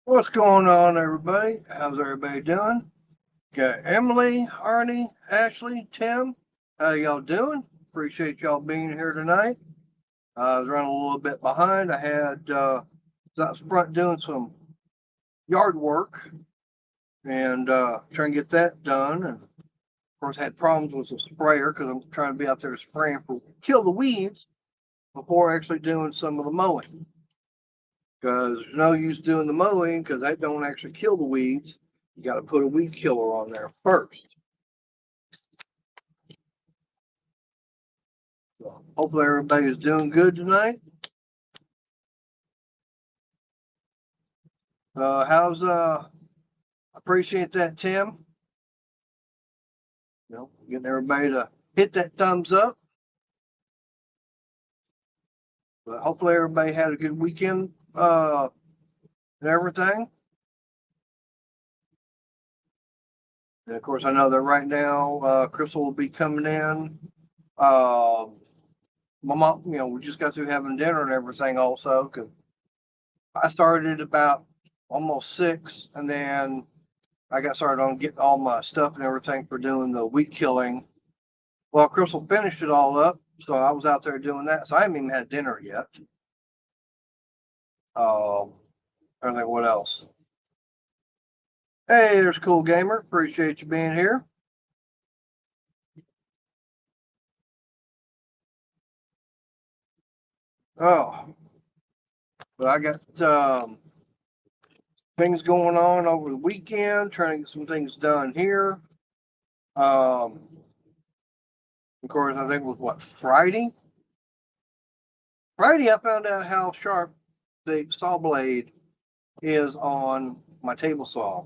What's going on, everybody? How's everybody doing? Got Emily, Arnie, Ashley, Tim. How y'all doing? Appreciate y'all being here tonight. I was running a little bit behind. I had was out front doing some yard work and trying to get that done. And of course, had problems with the sprayer because I'm trying to be out there spraying for kill the weeds before actually doing some of the mowing. Because there's no use doing the mowing because that don't actually kill the weeds. You got to put a weed killer on there first. So hopefully everybody's doing good tonight. How's appreciate that, Tim. Getting everybody to hit that thumbs up. But hopefully everybody had a good weekend and everything. And of course, I know that right now Crystal will be coming in. My mom, we just got through having dinner and everything also because I started about almost 6, and then I got started on getting all my stuff and everything for doing the weed killing. Well, Crystal finished it all up, so I was out there doing that. So I haven't even had dinner yet. I don't think what else. Hey, there's Cool Gamer. Appreciate you being here. Oh, but I got things going on over the weekend, trying to get some things done here. Of course, I think it was what, Friday? Friday, I found out how sharp the saw blade is on my table saw.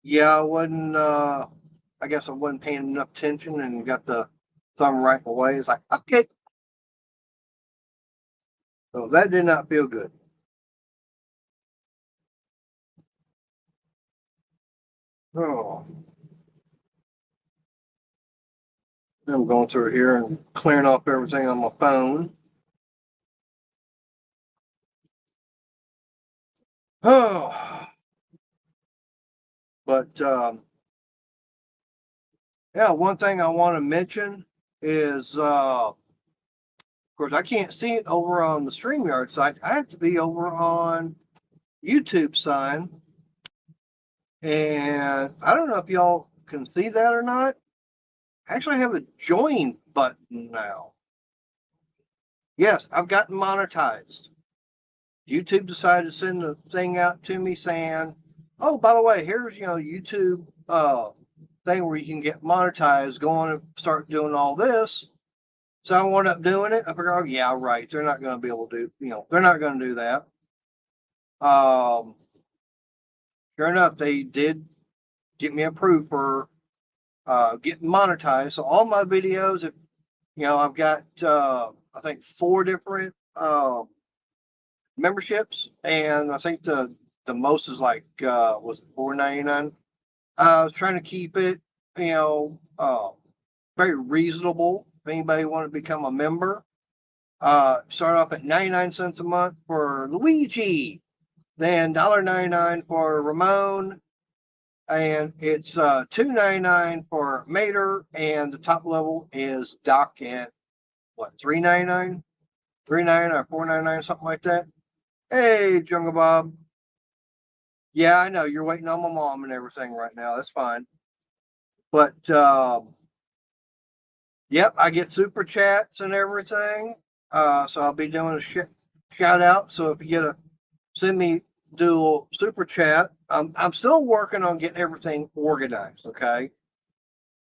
Yeah, I wasn't, I guess I wasn't paying enough attention and got the thumb right away. It's like, okay. So that did not feel good. Oh, I'm going through here and clearing off everything on my phone. Oh, but yeah, one thing I want to mention is, of course, I can't see it over on the StreamYard site. I have to be over on YouTube sign. And I don't know if y'all can see that or not. Actually, I have a join button now. Yes, I've gotten monetized. YouTube decided to send a thing out to me saying, "Oh, by the way, here's YouTube thing where you can get monetized. Go on and start doing all this." So I wound up doing it. I figured, oh yeah, right. They're not going to be able to do, they're not going to do that. Sure enough, they did get me approved for getting monetized. So all my videos, if I've got I think 4 different memberships, and I think the most is like was $4.99. I was trying to keep it, very reasonable. If anybody wanted to become a member, start off at 99 cents a month for Luigi, then $1.99 for Ramon, and it's $2.99 for Mater, and the top level is Doc at what, $3.99, $3.99 or $4.99, something like that. Hey, Jungle Bob. Yeah, I know you're waiting on my mom and everything right now. That's fine. But yep, I get super chats and everything. So I'll be doing a shout out. So if you get a send me do a little super chat. I'm still working on getting everything organized. Okay.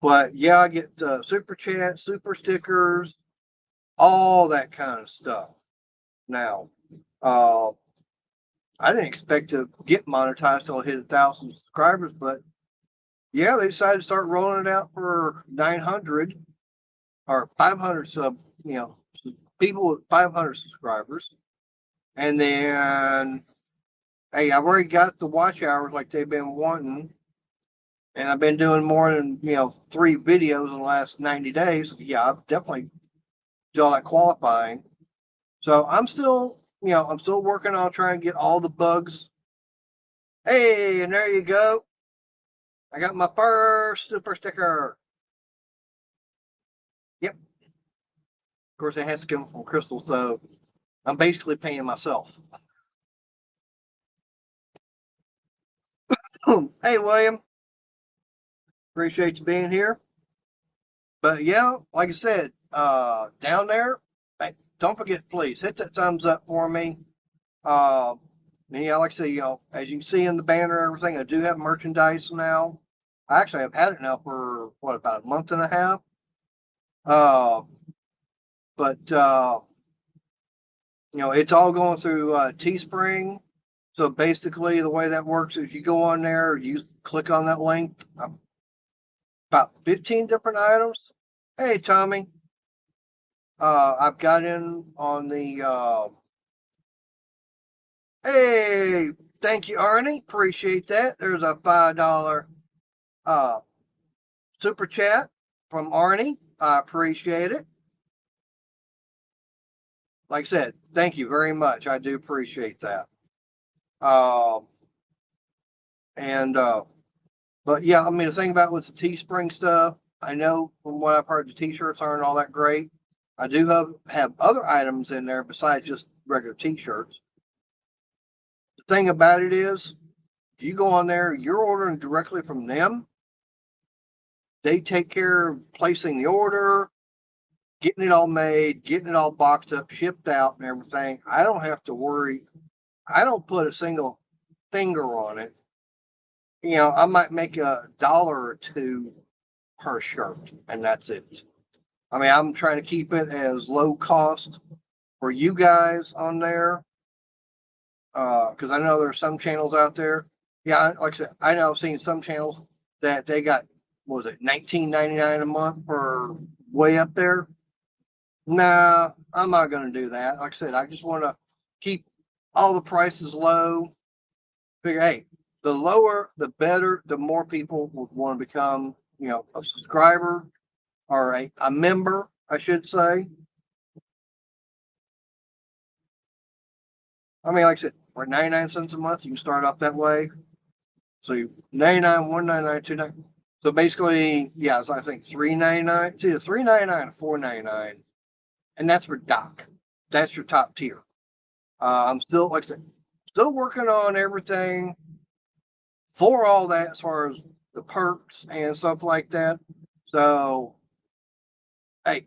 But yeah, I get super chats, super stickers, all that kind of stuff. Now, I didn't expect to get monetized till I hit 1,000 subscribers, but yeah, they decided to start rolling it out for 900 or 500 people with 500 subscribers. And then, hey, I've already got the watch hours like they've been wanting. And I've been doing more than, 3 videos in the last 90 days. Yeah, I've definitely done all that qualifying. So I'm still working on trying to get all the bugs Hey, and there you go. I got my first super sticker. Yep. Of course, it has to come from Crystal, so I'm basically paying myself. Hey, William. Appreciate you being here. But yeah, like I said, down there, hey, don't forget, please hit that thumbs up for me. Uh, and yeah, like I say, as you can see in the banner and everything, I do have merchandise now. I actually have had it now for what, about a month and a half. Uh, but it's all going through Teespring. So basically, the way that works is you go on there, you click on that link, about 15 different items. Hey, Tommy, I've got in on the. Hey, thank you, Arnie. Appreciate that. There's a $5 uh, super chat from Arnie. I appreciate it. Like I said, thank you very much. I do appreciate that. Um, and but yeah, I mean, the thing about with the Teespring stuff, I know from what I've heard, the T-shirts aren't all that great. I do have other items in there besides just regular T-shirts. The thing about it is, you go on there, you're ordering directly from them. They take care of placing the order, getting it all made, getting it all boxed up, shipped out, and everything. I don't have to worry. I don't put a single finger on it. I might make $1 or $2 per shirt, and that's it. I mean, I'm trying to keep it as low cost for you guys on there, because I know there are some channels out there. Yeah, like I said, I know I've seen some channels that they got, what was it, $19.99 a month for way up there. Nah, I'm not going to do that. Like I said, I just want to keep all the prices low. Figure, hey, the lower, the better, the more people would want to become, a subscriber or a member, I should say. I mean, like I said, for 99 cents a month, you can start off that way. So you 99, 199, 299. So basically, yeah, it's I think 399. See, it's 399 to 499, and that's for Doc. That's your top tier. I'm still, like I said, still working on everything for all that as far as the perks and stuff like that. So, hey,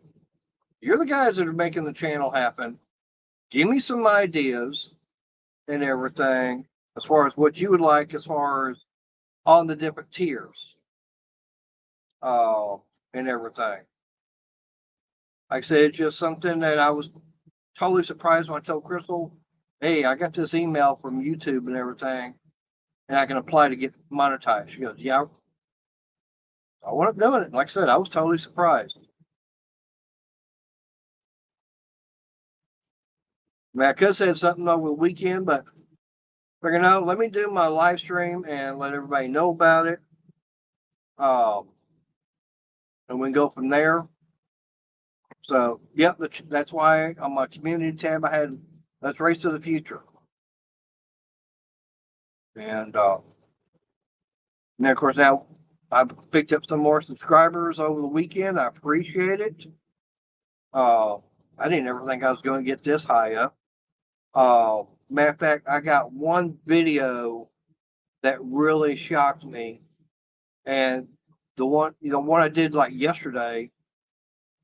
you're the guys that are making the channel happen. Give me some ideas and everything as far as what you would like as far as on the different tiers uh, and everything. Like I said, it's just something that I was totally surprised when I told Crystal, hey, I got this email from YouTube and everything, and I can apply to get monetized. She goes, yeah, I want up doing it. Like I said, I was totally surprised. I mean, I could have said something over the weekend, but figured, no, let me do my live stream and let everybody know about it. Um, and we can go from there. So, yep, that's why on my community tab I had Let's Race to the Future. And then, of course, now I've picked up some more subscribers over the weekend. I appreciate it. Uh, I didn't ever think I was going to get this high up. Matter of fact, I got one video that really shocked me, and the one I did like yesterday,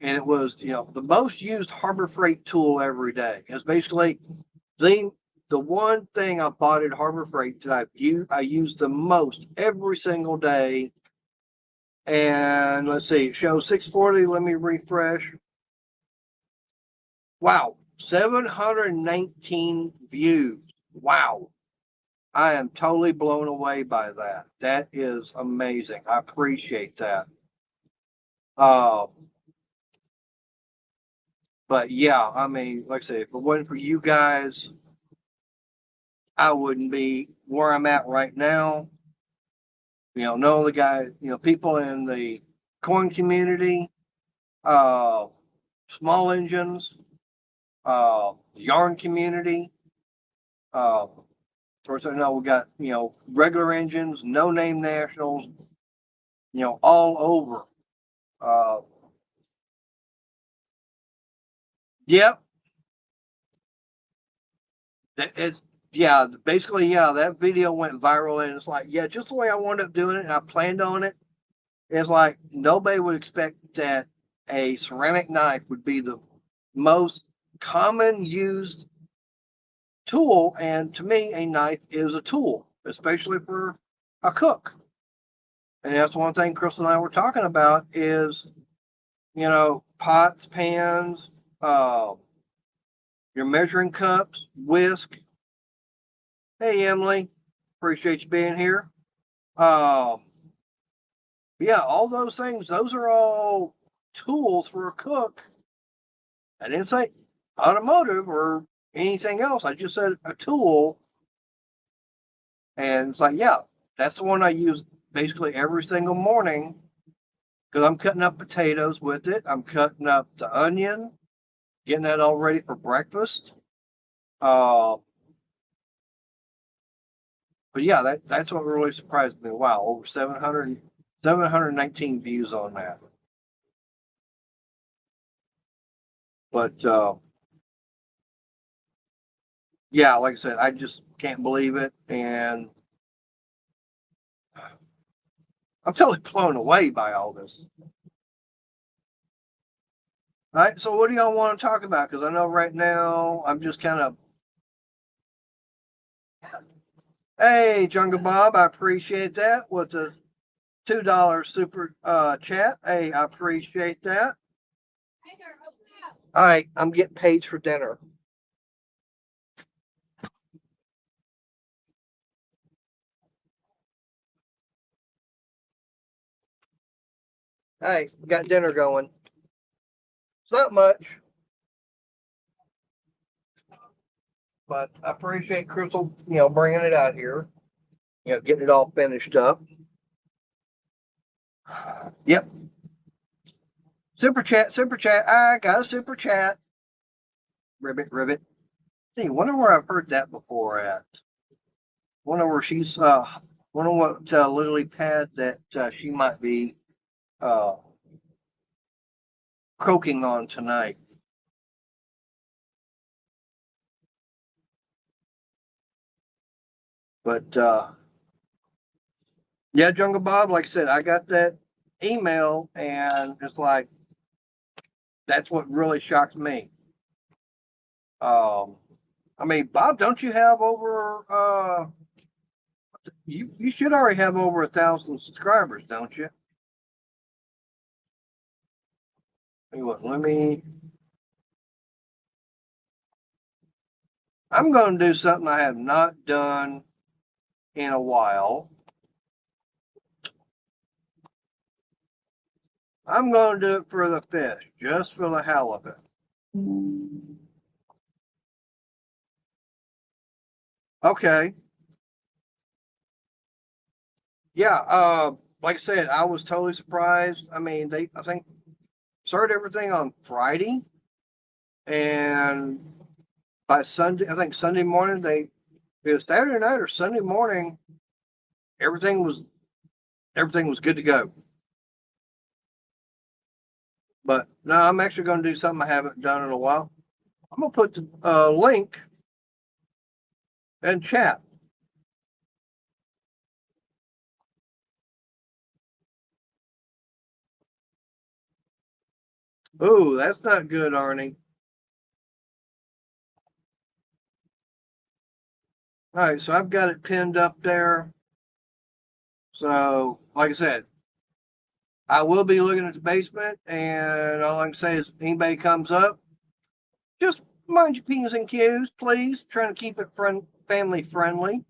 and it was the most used Harbor Freight tool every day. It's basically the one thing I bought at Harbor Freight that I use the most every single day. And let's see, it shows 640. Let me refresh. Wow, 719 views. Wow. I am totally blown away by that. That is amazing. I appreciate that. Uh, but yeah, I mean, like I say, if it wasn't for you guys, I wouldn't be where I'm at right now. Know the guy, people in the coin community, uh, small engines, yarn community, uh, Of course, I know we got, regular engines, no name nationals, all over. Yep. It's, yeah, basically, yeah, that video went viral and it's like, yeah, just the way I wound up doing it and I planned on it. It's like nobody would expect that a ceramic knife would be the most common used tool. And to me, a knife is a tool, especially for a cook. And that's one thing Chris and I were talking about is, pots, pans, your measuring cups, whisk. Hey, Emily, appreciate you being here. Yeah, all those things, those are all tools for a cook. I didn't say automotive or anything else. I just said a tool. And it's like, yeah, that's the one I use basically every single morning because I'm cutting up potatoes with it. I'm cutting up the onion, getting that all ready for breakfast. But yeah, that's what really surprised me. Wow, over 719 views on that. But yeah, like I said, I just can't believe it. And I'm totally blown away by all this. All right, so what do y'all want to talk about? Because I know right now I'm just kind of, hey, Jungle Bob, I appreciate that with the $2 super chat. Hey, I appreciate that. All right, I'm getting paid for dinner. Hey, got dinner going. It's not much, but I appreciate Crystal, bringing it out here, getting it all finished up. Yep. Super chat, super chat. I got a super chat. Ribbit, ribbit. Hey, wonder where I've heard that before at. Wonder where she's wonder what lily pad that she might be uh croaking on tonight. But yeah, Jungle Bob, like I said, I got that email and it's like that's what really shocked me. I mean, Bob, don't you have over you should already have over 1,000 subscribers, don't you? Let me I'm gonna do something I have not done in a while. I'm gonna do it for the fish, just for the hell of it. Okay. Yeah, like I said, I was totally surprised. I mean, I think started everything on Friday, and by Sunday, I think Sunday morning, it was Saturday night or Sunday morning, everything was everything was good to go. But no, I'm actually going to do something I haven't done in a while. I'm going to put the link in chat. Ooh, that's not good, Arnie. All right, so I've got it pinned up there. So, like I said, I will be looking at the basement, and all I can say is anybody comes up, just mind your P's and Q's, please. Trying to keep it family friendly.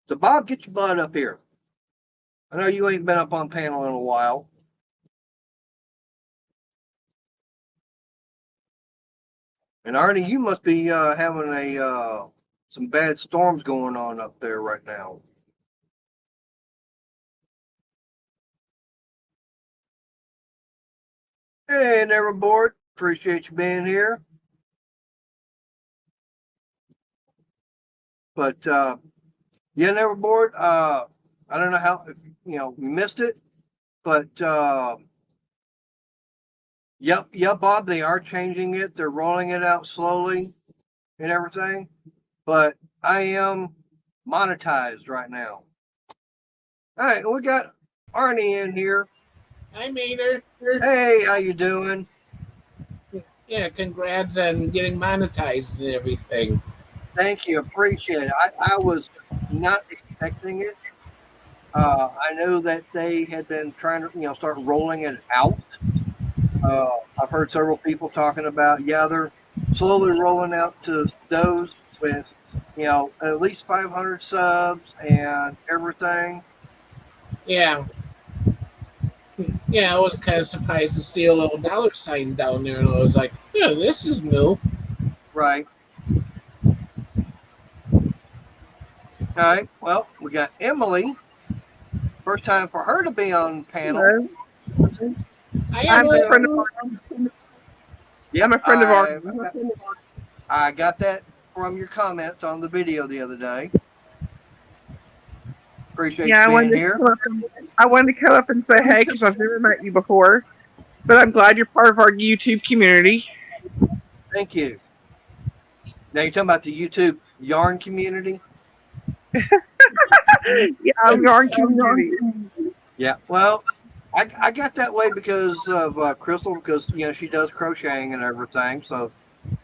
So, Bob, get your butt up here. I know you ain't been up on panel in a while. And Arnie, you must be having some bad storms going on up there right now. Hey, never bored. Appreciate you being here. But yeah, never bored. I don't know how if you missed it, but yep, Bob, they are changing it. They're rolling it out slowly and everything. But I am monetized right now. All right, we got Arnie in here. Hi, Maynard. Hey, how you doing? Yeah, congrats on getting monetized and everything. Thank you, appreciate it. I was not expecting it. I know that they had been trying to start rolling it out. I've heard several people talking about they're slowly rolling out to those with at least 500 subs and everything. Yeah. Yeah, I was kind of surprised to see a little dollar sign down there, and I was like, yeah, this is new. Right. All right. Well, we got Emily. First time for her to be on panel. Hello. I'm a friend of ours. Yep, I'm a friend of ours. I got that from your comments on the video the other day. Appreciate you being here. I wanted to come up and say hey because I've never met you before, but I'm glad you're part of our YouTube community. Thank you. Now you're talking about the YouTube yarn community? Yeah, I'm yarn community. Yeah. Well, I got that way because of Crystal, because she does crocheting and everything. So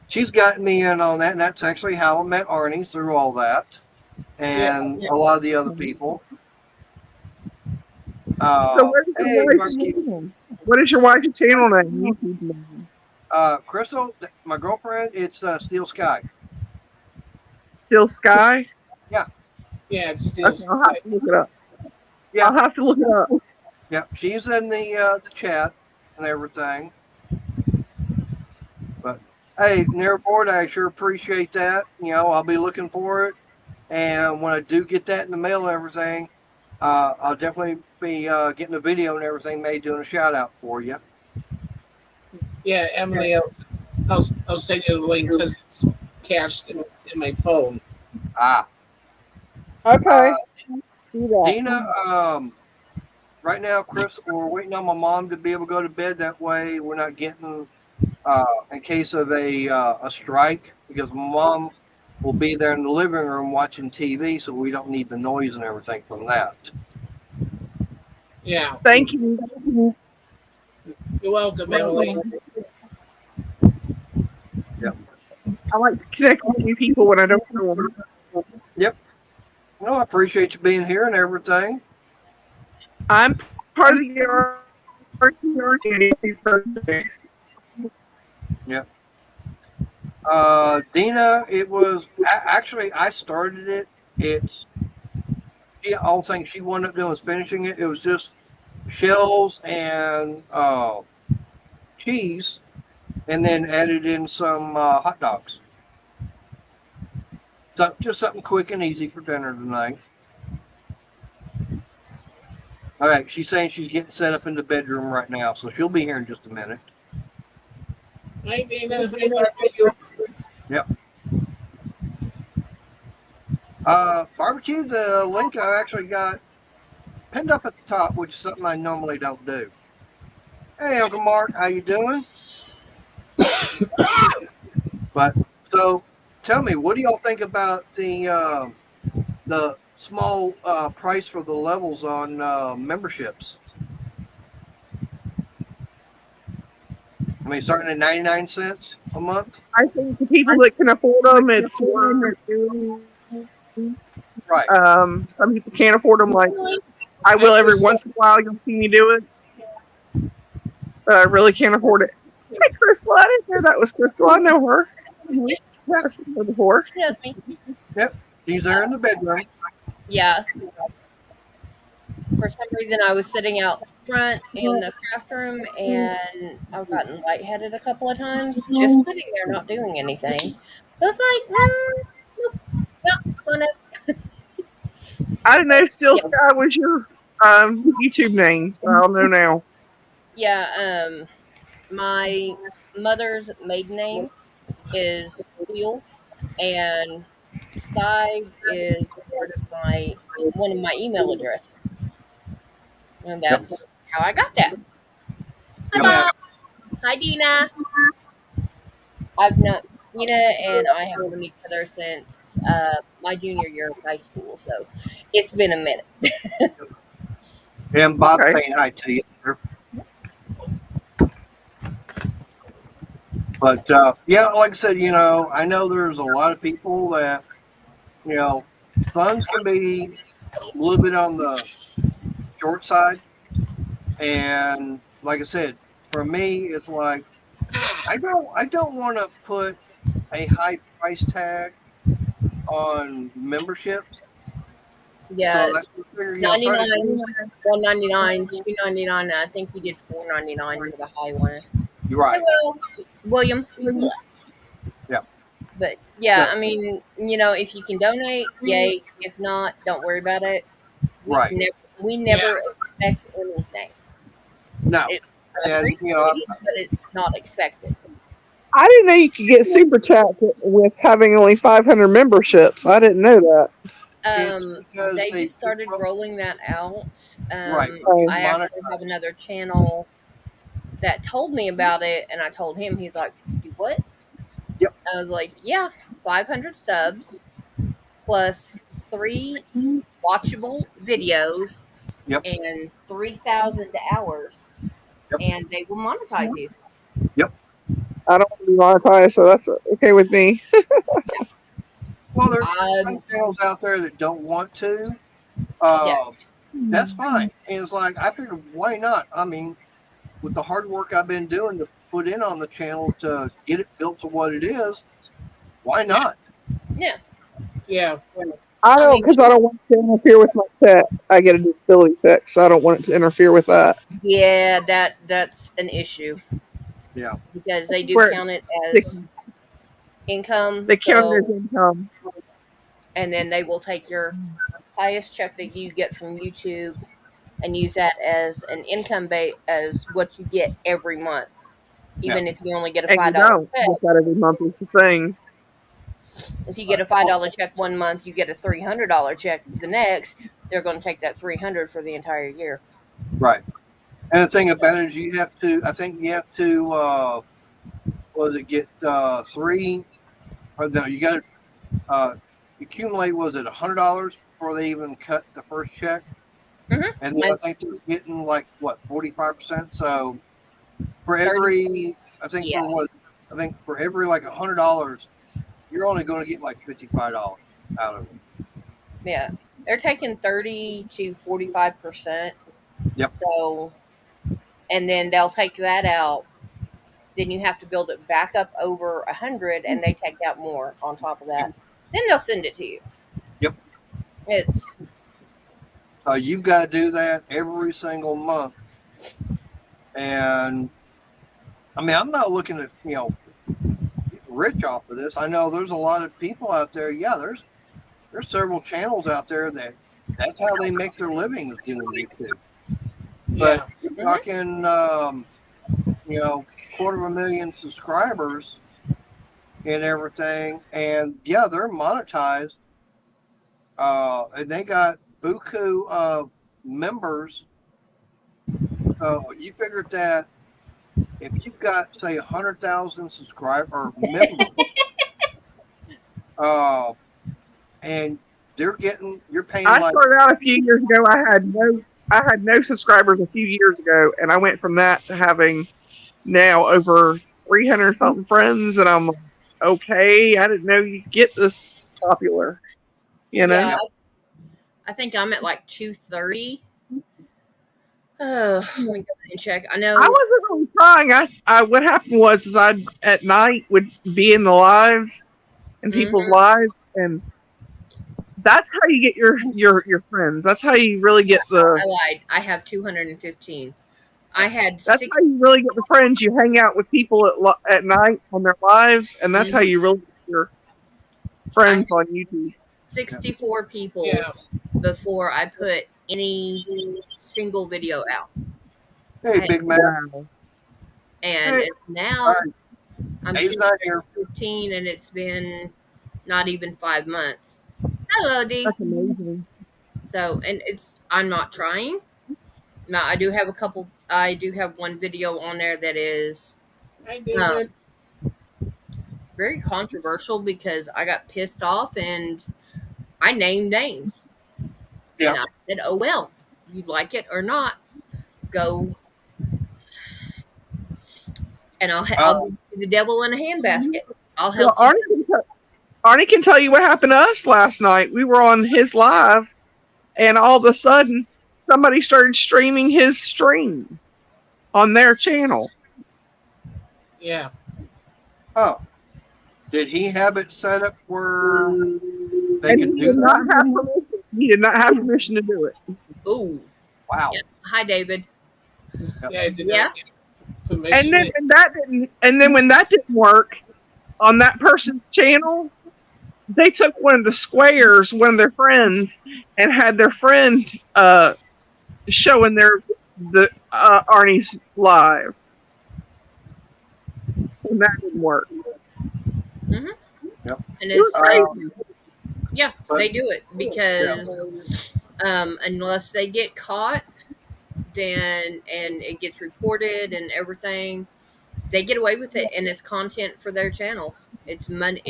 she's gotten me in on that, and that's actually how I met Arnie, through all that, and a lot of the other people. So what is your wife's channel name? YouTube name? Crystal, my girlfriend, it's Steel Sky. Steel Sky? Yeah. Yeah, it's Steel Sky. I'll have to look it up. Yeah. I'll have to look it up. Yeah, she's in the chat and everything. But hey, never bored. I sure appreciate that. I'll be looking for it, and when I do get that in the mail and everything, I'll definitely be getting a video and everything made, doing a shout out for you. Yeah, Emily, I'll send you the link because it's cached in my phone. Okay. Dina, right now, Chris, we're waiting on my mom to be able to go to bed. That way, we're not getting in case of a strike, because my mom will be there in the living room watching TV, so we don't need the noise and everything from that. Yeah. Thank you. You're welcome, Emily. Yep. I like to connect with new people when I don't know them. Yep. Well, I appreciate you being here and everything. I'm part of your community. Yep. Dina, it was actually I started it. It's all things she wound up doing was finishing it. It was just shells and cheese, and then added in some hot dogs. So just something quick and easy for dinner tonight. All right, she's saying she's getting set up in the bedroom right now, so she'll be here in just a minute. Hi, Dina. Hi, Barbecue. Yep. Barbecue, the link I actually got pinned up at the top, which is something I normally don't do. Hey, Uncle Mark, how you doing? But so, tell me, what do y'all think about the small price for the levels on memberships? I mean, starting at 99 cents a month. I think the people that can afford them, it's worth. Right. Some people can't afford them. Like I will every once in a while. You'll see me do it, but I really can't afford it. Hey, Crystal, I didn't know that was Crystal. I know her. I've seen her before. She knows me. Yep, she's there in the bedroom. Yeah. For some reason, I was sitting out front in the craft room, and I've gotten lightheaded a couple of times, just sitting there not doing anything. So it's like, nope, not gonna. I didn't know Steel Sky was your YouTube name, so I'll know now. Yeah, my mother's maiden name is Steele, and Sky is part of one of my email addresses, and that's how I got that. Hi, Yep. Bob. Hi, Dina. I've known Dina and I have known each other since my junior year of high school, so it's been a minute. And Bob Okay. saying hi to you. But yeah, like I said, I know there's a lot of people that, funds can be a little bit on the short side. And like I said, for me, it's like I don't want to put a high price tag on memberships. Yeah, So it's that's try to- $99, $1.99, $2.99. I think you did $4.99 for the high one. You're right. Well, William. Yeah. But yeah, I mean, if you can donate, yay. If not, don't worry about it. Right. We never expect anything. No. It's And appreciated, but it's not expected. I didn't know you could get super chat with having only 500 memberships. I didn't know that. It's because They they just started rolling that out. Right. I actually have another channel that told me about it, and I told him. He's like, "Do what?" Yep. I was like, "Yeah, 500 subs plus 3 watchable videos, Yep. and 3,000 hours, Yep. and they will monetize you." I don't want to be monetized, so that's okay with me. Well, there's some channels out there that don't want to. That's fine. And it's like, I figured, why not? I mean, with the hard work I've been doing to put in on the channel to get it built to what it is, why not? Yeah. Yeah. I don't, because I don't want it to interfere with my tech. I get a disability tech, so I don't want it to interfere with that. Yeah, that's an issue. Yeah. Because they do Where- count it as income. They count so- it as income. and then they will take your highest check that you get from YouTube and use that as an income base as what you get every month, even if you only get a And you $5 don't check. get that every month is the thing. If you get a $5 check one month, you get a $300 check the next. They're going to take that $300 for the entire year. Right. And the thing about it is you have to get 3, or no, you got to accumulate, was it $100 before they even cut the first check? Mhm. And then I think they're getting 45%. So for every, for every $100, you're only going to get $55 out of it. Yeah. They're taking 30 to 45%. Yep. So, and then they'll take that out. Then you have to build it back up over 100, and they take out more on top of that. Then they'll send it to you. Yep. It's You've got to do that every single month. And I mean, I'm not looking to get rich off of this. I know there's a lot of people out there. Yeah, there's several channels out there that's how they make their living, is doing YouTube. But you're talking, 250,000 subscribers and everything, and yeah, they're monetized. And they got buku of members. So you figured that if you've got, say, 100,000 subscribers or members, and you're paying. I started out a few years ago. I had no subscribers a few years ago, and I went from that to having now over 300 something friends, and I'm like, okay, I didn't know you get this popular. Yeah, I think I'm at 230. Oh, let me go ahead and check. I know I wasn't really trying. I what happened was is I at night would be in the lives in people's lives, and that's how you get your friends. That's how you really get I lied. I have 215. I had That's how you really get the friends. You hang out with people at night on their lives, and that's how you really get your friends on YouTube. 64 people before I put any single video out. Hey, big man. Wow. And now I'm Dave's not here. 15 and it's been not even 5 months. Hello, D. That's amazing. So, and I'm not trying. Now, I do have one video on there that is I did. very controversial because I got pissed off and I named names. Yeah. And I said, oh, well, you like it or not, go. And I'll give you the devil in a handbasket. I'll Well, help. Arnie can tell you what happened to us last night. We were on his live, and all of a sudden, somebody started streaming his stream on their channel. Yeah. Oh, did he have it set up where they And could he do did not that? have permission. He did not have permission to do it. Ooh. Wow. Yeah. Hi, David. Yeah. I did Yeah. not get permission. And then when that didn't work on that person's channel, they took one of the squares, one of their friends, and had their friend showing the Arnie's live. And that didn't work. And It was it's crazy. yeah, they do it because unless they get caught, then and it gets reported and everything, they get away with it, and it's content for their channels. It's money.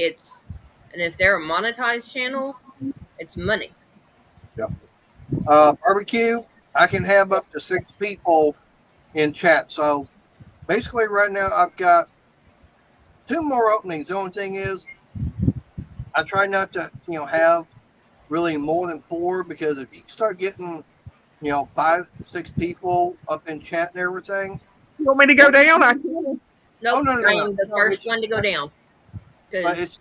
And if they're a monetized channel, it's money. Barbecue, I can have up to 6 people in chat. So basically right now I've got 2 more openings. The only thing is I try not to, have really more than 4, because if you start getting, 5, 6 people up in chat and everything. You want me to go down? I can. Nope, no, I am the no, first it's- one to go down. But 'Cause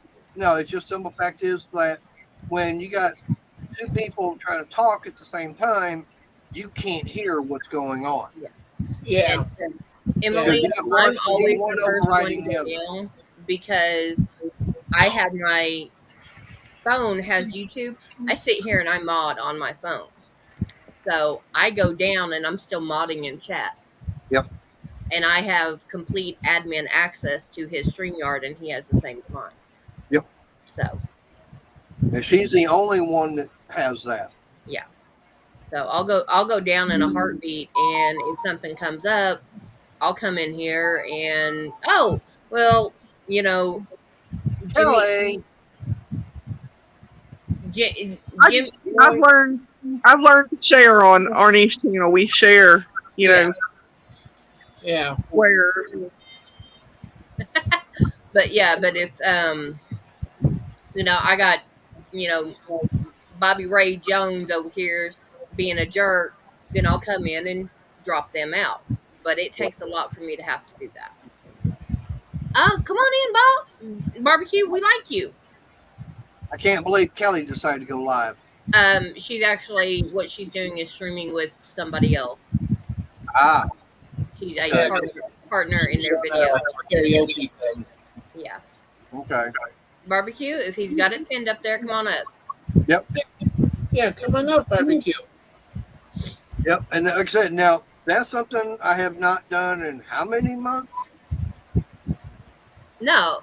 it's just simple fact is that when you got 2 people trying to talk at the same time, you can't hear what's going on. Yeah. Emily, Yeah, you got I'm always one the first one overriding to the go other. down because I have my phone has YouTube. I sit here and I mod on my phone. So I go down and I'm still modding in chat. Yep. And I have complete admin access to his StreamYard, and he has the same time. Yep. So And she's the only one that has that. I'll go down in a heartbeat, and if something comes up, I'll come in here and Kelly, Jim, I've learned to share on Arnie's channel. We share, Yeah. where but if I got Bobby Ray Jones over here being a jerk, then I'll come in and drop them out. But it takes a lot for me to have to do that. Come on in, Bob. Barbecue, we like you. I can't believe Kelly decided to go live. She's actually, what she's doing is streaming with somebody else. Ah, She's a Yeah. partner in their video. Karaoke thing. Yeah. okay. Barbecue, if he's got it pinned up there, come on up. Yeah, come on up, barbecue. Yep. And like I said, now that's something I have not done in how many months? No,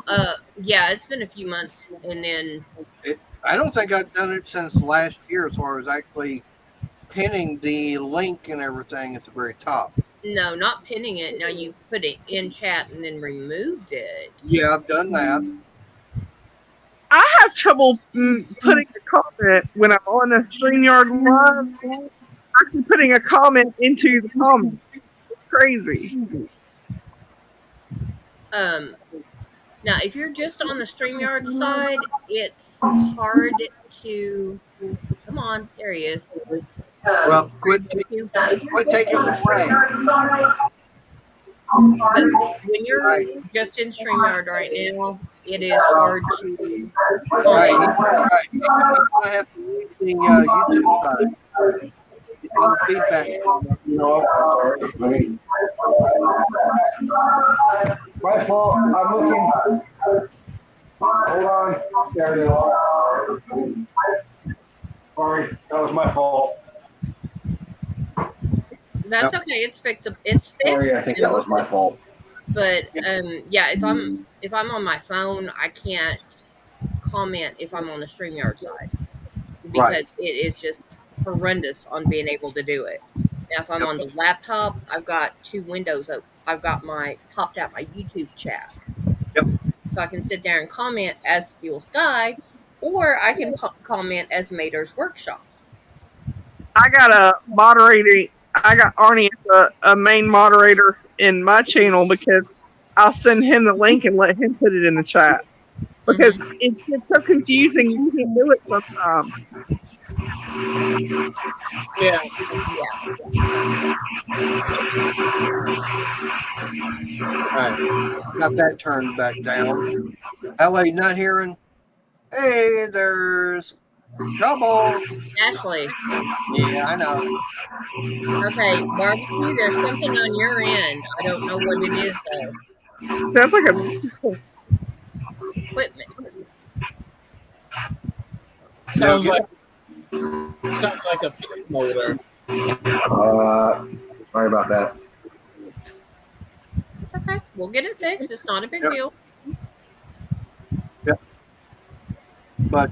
yeah, it's been a few months, and then I don't think I've done it since last year as far as actually pinning the link and everything at the very top. no, not pinning it. Now you put it in chat and then removed it. Yeah, I've done that. I have trouble putting a comment when I'm on a StreamYard live. Actually putting a comment into the comment. It's crazy. Now if you're just on the StreamYard side, it's hard to. Come on, there he is. Well, quit taking it away. But when you're Right. just in StreamYard right now, it is hard to. Right. He's gonna have to leave the YouTube side. He's got feedback. My fault. I'm looking. Hold on. There it is. Sorry, that was my fault. That's okay. It's fixable. It's fixed. Sorry, I think that was my fault. But yeah, if I'm on my phone, I can't comment if I'm on the StreamYard side because Right. it is just horrendous on being able to do it. Now, if I'm Yep. on the laptop, I've got two windows open. I've got popped out my YouTube chat. Yep. So I can sit there and comment as Steel Sky, or I can comment as Mater's Workshop. I got a moderator. I got Arnie as a main moderator in my channel because I'll send him the link and let him put it in the chat. Because it gets so confusing, you can't do it sometimes. Yeah. All right. Got that turned back down. That way, not hearing, hey, there's trouble. Ashley, Yeah, I know. okay, barbecue. There's something on your end. I don't know what it is though. Sounds like a Equipment. Sounds Yeah. like a flip motor. Sorry about that. Okay, we'll get it fixed. It's not a big Yep. deal. But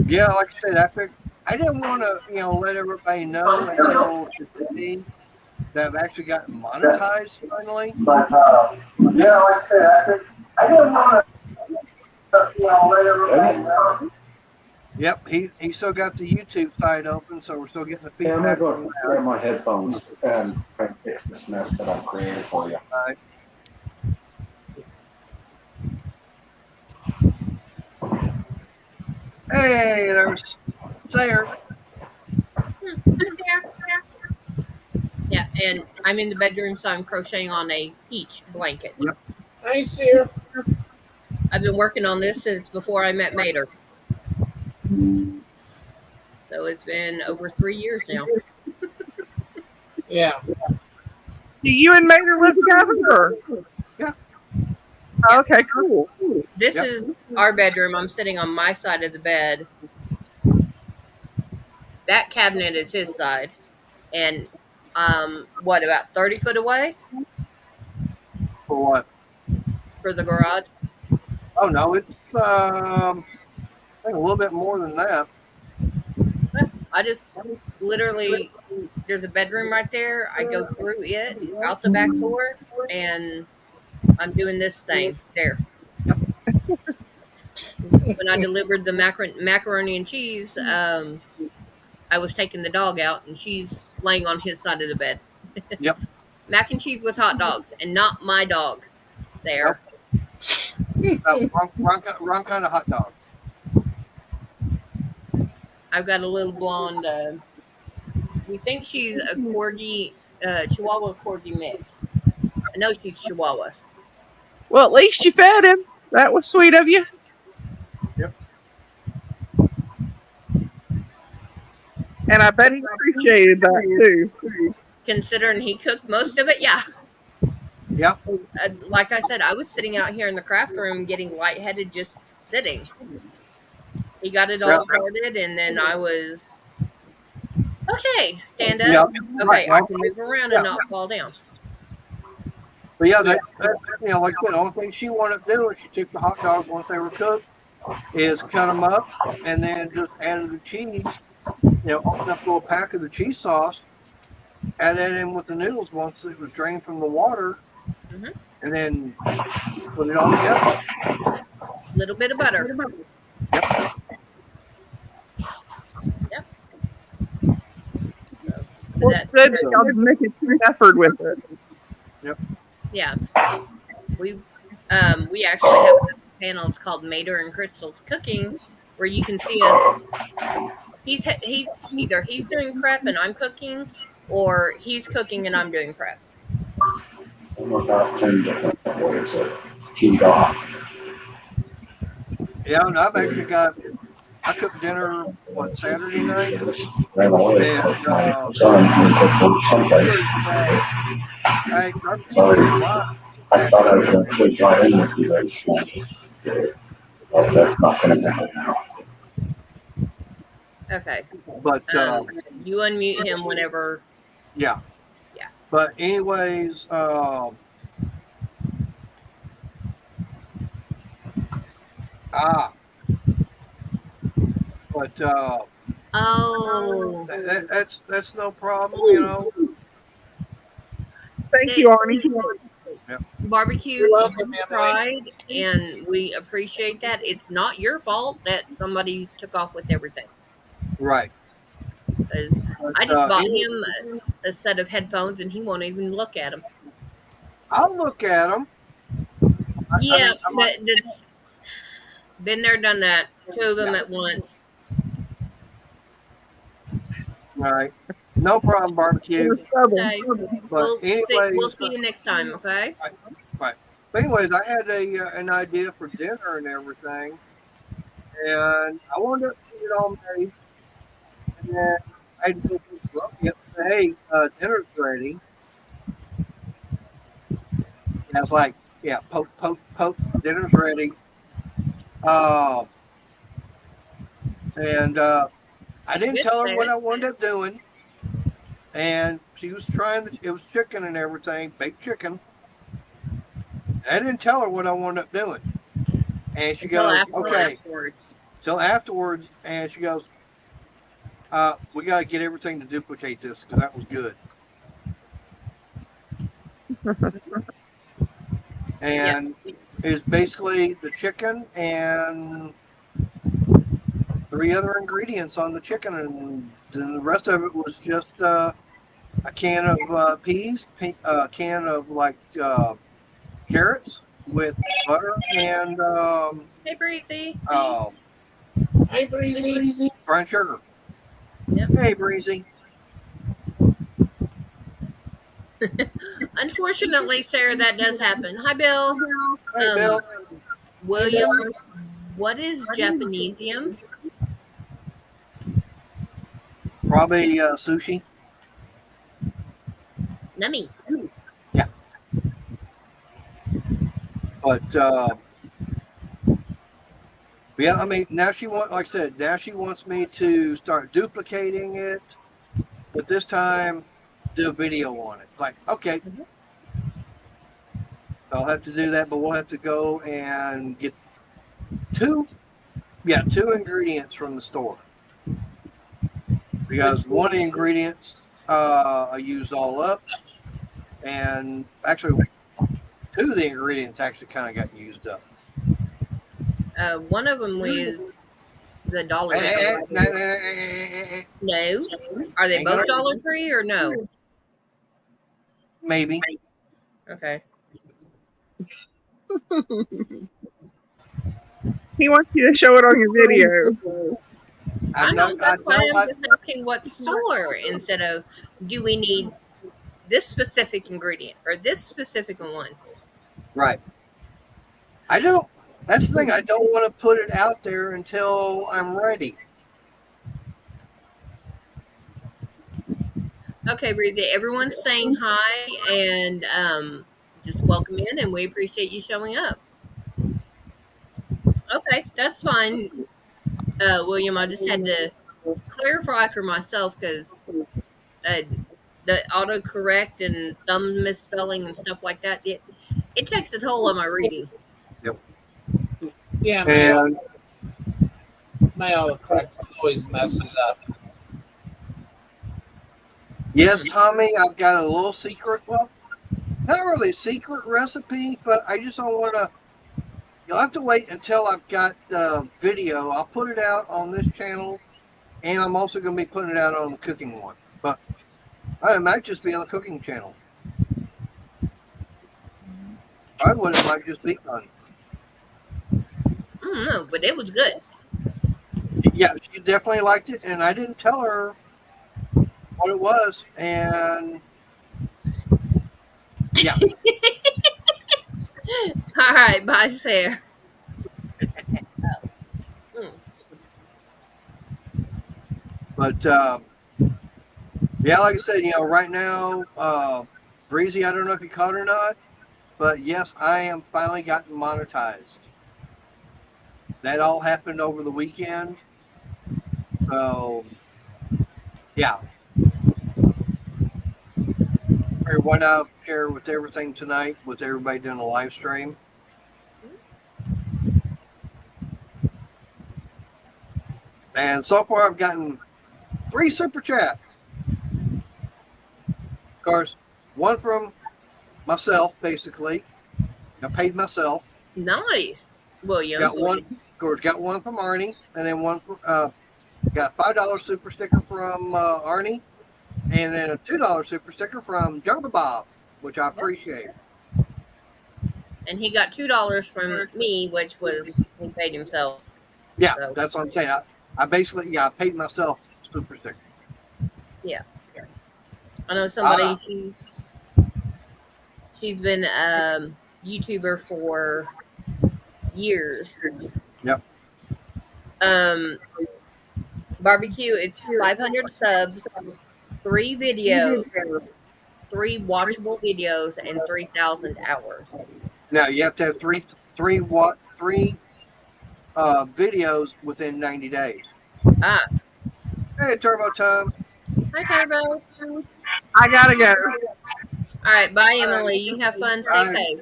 yeah, like I said, I didn't want to, let everybody know until today that I've actually gotten monetized finally. But yeah, like I said, I didn't want to, let everybody know. Yep, he still got the YouTube side open, so we're still getting the Yeah, I'm feedback gonna from go that. grab my headphones and try and fix this mess that I've created for you. Hey, there's Sayer. Yeah, and I'm in the bedroom, so I'm crocheting on a peach blanket. Nice here. I've been working on this since before I met Mater. So it's been over 3 years now. Yeah. Do you and Mater live together? Or? Yeah. Okay, cool. This Yep. is our bedroom. I'm sitting on my side of the bed. That cabinet is his side. And about 30 foot away For what? for the garage? Oh no, it's I think a little bit more than that. I just literally, there's a bedroom right there. I go through it, out the back door, and I'm doing this thing there. When I delivered the macaroni and cheese, I was taking the dog out, and she's laying on his side of the bed. Yep. Mac and cheese with hot dogs, and not my dog, Sarah. Wrong kind of hot dog. I've got a little blonde. We think she's a corgi, Chihuahua corgi mix. I know she's Chihuahua. Well, at least you fed him. That was sweet of you. Yep. And I bet he appreciated that too. Considering he cooked most of it, yeah. Yeah. Like I said, I was sitting out here in the craft room getting lightheaded just sitting. He got it all Yeah. started, and then I was, okay, stand up. Yeah. Okay, I Right. can move around and not fall down. But yeah, that like I said, the only thing she wanted to do is she took the hot dogs once they were cooked, is cut them up and then just added the cheese. Open up a little pack of the cheese sauce, add that in with the noodles once it was drained from the water, Mhm. and then put it all together. Little bit of butter. Yep. Yep. Well, That- good. Y'all didn't make a true effort with it. Yeah, we actually have a panel. It's called Mater and Crystal's Cooking, where you can see us. He's either he's doing prep and I'm cooking, or he's cooking and I'm doing prep. Almost about 10 different ways of keyed off. Yeah, and I've actually I cooked dinner Saturday night. Ran away. And, Son, he took them someplace. I I thought I was going to switch right in with you guys. Well, that's not going to happen now. Okay. But You unmute him whenever. yeah. Yeah. But anyways, Ah, but Oh, that's no problem, you know. Thank you, Arnie. barbecue, You're you welcome, Emily. tried, and we appreciate that. It's not your fault that somebody took off with everything. Right. Because But, I just bought anyway, him a set of headphones, and he won't even look at them. I'll look at them. Yeah, I that's been there, done that. Two of them at once. right. No problem, barbecue. Okay. But We'll anyways, see you next time, okay? right. But anyways, I had an idea for dinner and everything, and I wanted to get it all made. And then I did it. Hey, dinner's ready. And I was like, yeah, poke, poke, poke. Dinner's ready. And I didn't Good, tell her what Sarah. I wound up doing. And she was trying it was chicken and everything, baked chicken. I didn't tell her what I wound up doing. And she Until goes, okay. afterwards. So afterwards, and she goes, we got to get everything to duplicate this because that was good. And it's basically the chicken and 3 other ingredients on the chicken, and then the rest of it was just a can of peas, a can of like carrots with butter and Hey, Breezy. Hi, Breezy. brown sugar. Yep. Hey, Breezy. Unfortunately, Sarah, that does happen. Hi, Bill. Hey, Bill. William, what is Japanesium? Probably sushi. Nummy. But yeah, I mean, now she wants, like I said, now she wants me to start duplicating it, but this time do a video on it. Like, okay, I'll have to do that, but we'll have to go and get 2 ingredients from the store. Because one of the ingredients I used all up, and actually 2 of the ingredients actually kind of got used up. One of them was the Dollar Tree. No. Are they both Dollar Tree or no? Maybe. Okay. He wants you to show it on your video. I know, that's why I'm just asking what store instead of do we need this specific ingredient or this specific one. Right. I don't. That's the thing. I don't want to put it out there until I'm ready. Okay, Breezy, everyone's saying hi and just welcome in, and we appreciate you showing up. Okay, that's fine, William. I just had to clarify for myself because the autocorrect and thumb misspelling and stuff like that, it takes a toll on my reading. Yeah, And my autocorrect always messes up. yes, Tommy, I've got a little secret. Well, not really a secret recipe, but I just don't want to. You'll have to wait until I've got the video. I'll put it out on this channel, and I'm also going to be putting it out on the cooking one. But it might just be on the cooking channel. I would. It might just be fun. I don't know, but it was good. Yeah, she definitely liked it, and I didn't tell her what it was, and yeah. All right, bye, Sarah. But yeah, like I said, right now, Breezy, I don't know if you caught or not, but yes, I am finally gotten monetized. That all happened over the weekend. So yeah. Or why not share with everything tonight with everybody doing a live stream? And so far, I've gotten 3 super chats. Of course, one from myself, basically. I paid myself. Nice, William. Got one. Of course, got one from Arnie, and then one. Got a $5 super sticker from Arnie, and then a $2 super sticker from Jungle Bob, which I appreciate. And he got $2 from me, which was he paid himself. Yeah, So- that's what I'm saying. I basically, I paid myself super sticker. I know somebody. Ah. She's been YouTuber for years. Yep. Barbecue. It's 500 subs, 3 videos, 3 watchable videos, and 3,000 hours. Now you have to have three videos within 90 days. Ah, Hey, Turbo Time. hi Turbo. I gotta go. All right, bye Emily. You have fun. Stay Bye. safe.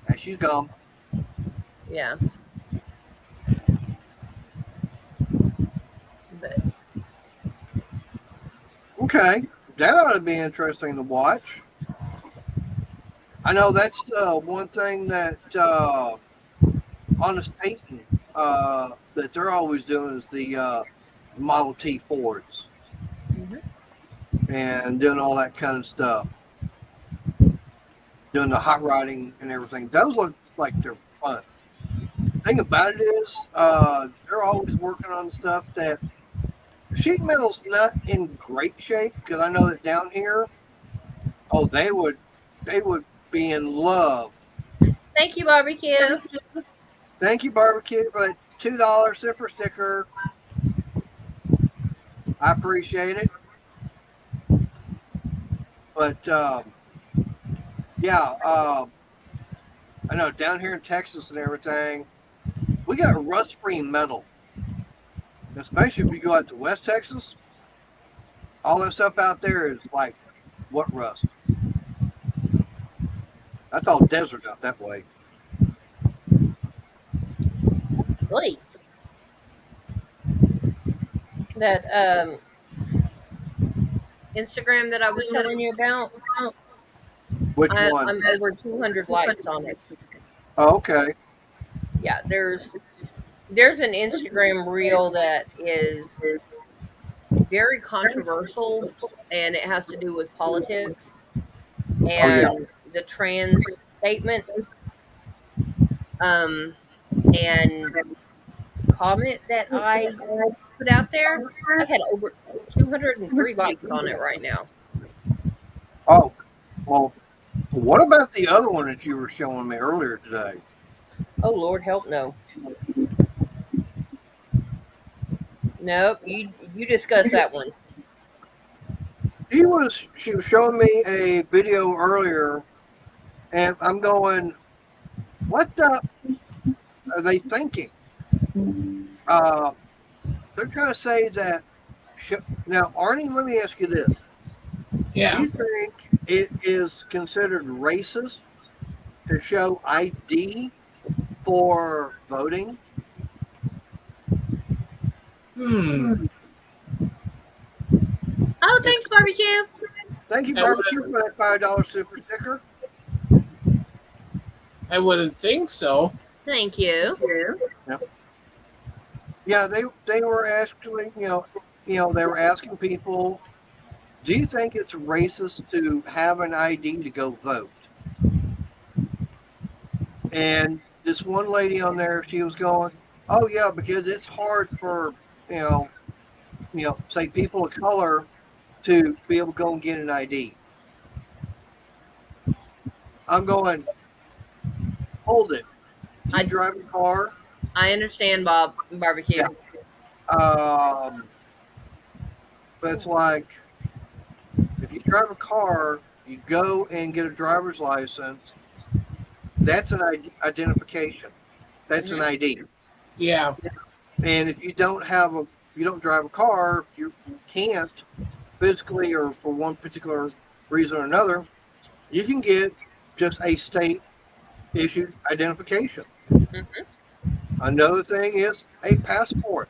And she's gone. Yeah. But Okay, that ought to be interesting to watch. I know that's one thing that Honest Peyton that they're always doing is the Model T Fords and doing all that kind of stuff, doing the hot rodding and everything. Those look like they're fun. Thing about it is, they're always working on stuff that sheet metal's not in great shape, because I know that down here, oh, they would be in love. thank you, Barbecue. Thank you, Barbecue, for that $2 super sticker. I appreciate it. But yeah, I know down here in Texas and everything, we got rust-free metal. Especially if you go out to West Texas, all that stuff out there is like, what rust? That's all desert out that way. Really? That Instagram that I was telling you about, Which one? I'm over 200 likes on it. Oh, okay. Yeah, there's an Instagram reel that is very controversial, and it has to do with politics and the trans statements. And comment that I put out there, I've had over 203 likes on it right now. Oh, well, what about the other one that you were showing me earlier today? Oh Lord, help no. Nope, you discuss that one. She was showing me a video earlier, and I'm going, what the are they thinking? They're trying to say that. Now, Arnie, let me ask you this. Yeah. Do you think it is considered racist to show ID for voting? Oh, thanks, Barbecue. Thank you, I Barbecue, for that $5 super sticker. I wouldn't think so. Thank you. Yeah, they were actually, they were asking people, do you think it's racist to have an ID to go vote? And this one lady on there, she was going, oh yeah, because it's hard for, say people of color to be able to go and get an ID. I'm going, hold it. I drive a car. I understand, Barbecue. Yeah. But it's like, if you drive a car, you go and get a driver's license. That's an identification. That's an ID. Yeah. And if you don't drive a car, you can't physically or for one particular reason or another, you can get just a state issued identification. Another thing is a passport.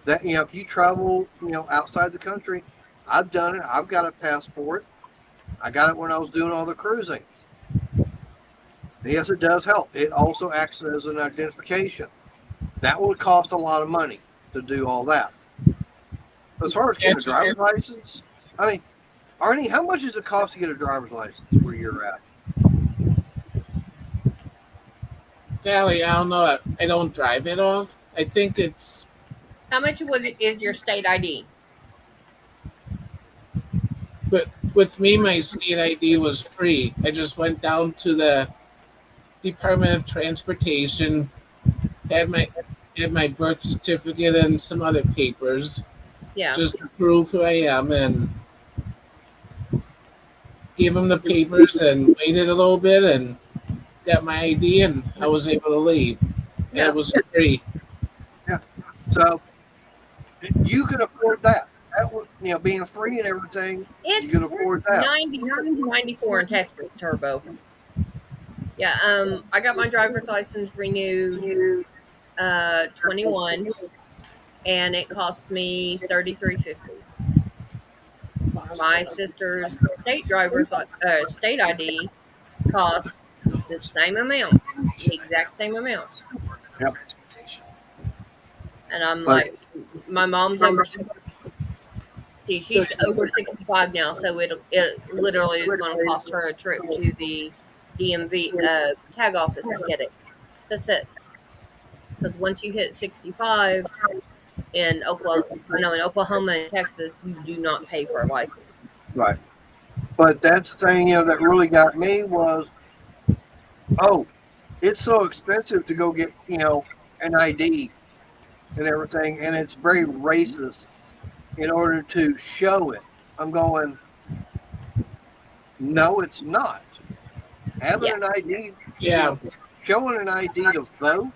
that, if you travel, outside the country, I've done it. I've got a passport. I got it when I was doing all the cruising. Yes, it does help. It also acts as an identification. That would cost a lot of money to do all that. As far as getting a driver's license, I mean, Arnie, how much does it cost to get a driver's license where you're at? Golly, I don't know. I don't drive at all. I think it's How much is your state ID? But with me, my state ID was free. I just went down to the Department of Transportation, had my birth certificate and some other papers, Yeah. just to prove who I am, and gave them the papers and waited a little bit and got my ID, and I was able to leave. And Yeah. it was free. So you can afford that. That would, being free and everything, you can It's afford that. 94 in Texas, Turbo. Yeah, I got my driver's license renewed 21, and it cost me $33.50. My sister's state ID costs the same amount, the exact same amount. Yep. And I'm But- like, my mom's over. She's over 65 now, so it literally is going to cost her a trip to the DMV tag office to get it. That's it. Because once you hit 65 in Oklahoma and Texas, you do not pay for a license. Right. But that's the thing, that really got me was, it's so expensive to go get, an ID and everything, and it's very racist in order to show it. I'm going, no, it's not. Having an ID, Yeah. showing an ID to vote,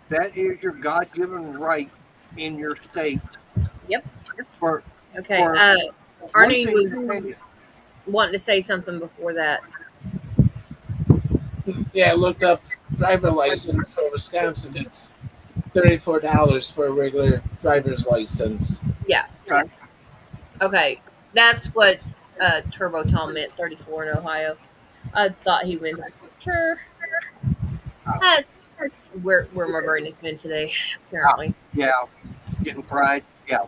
that is your God-given right in your state. Yep. For, Okay. For- Arnie one was thing- wanting to say something before that. Yeah, I looked up driver license for Wisconsin. It's $34 for a regular driver's license. Okay, that's what Turbo Tom meant. 34 in Ohio. I thought he went. Sure. We're my brain has been today. Apparently. yeah, getting fried. Yeah.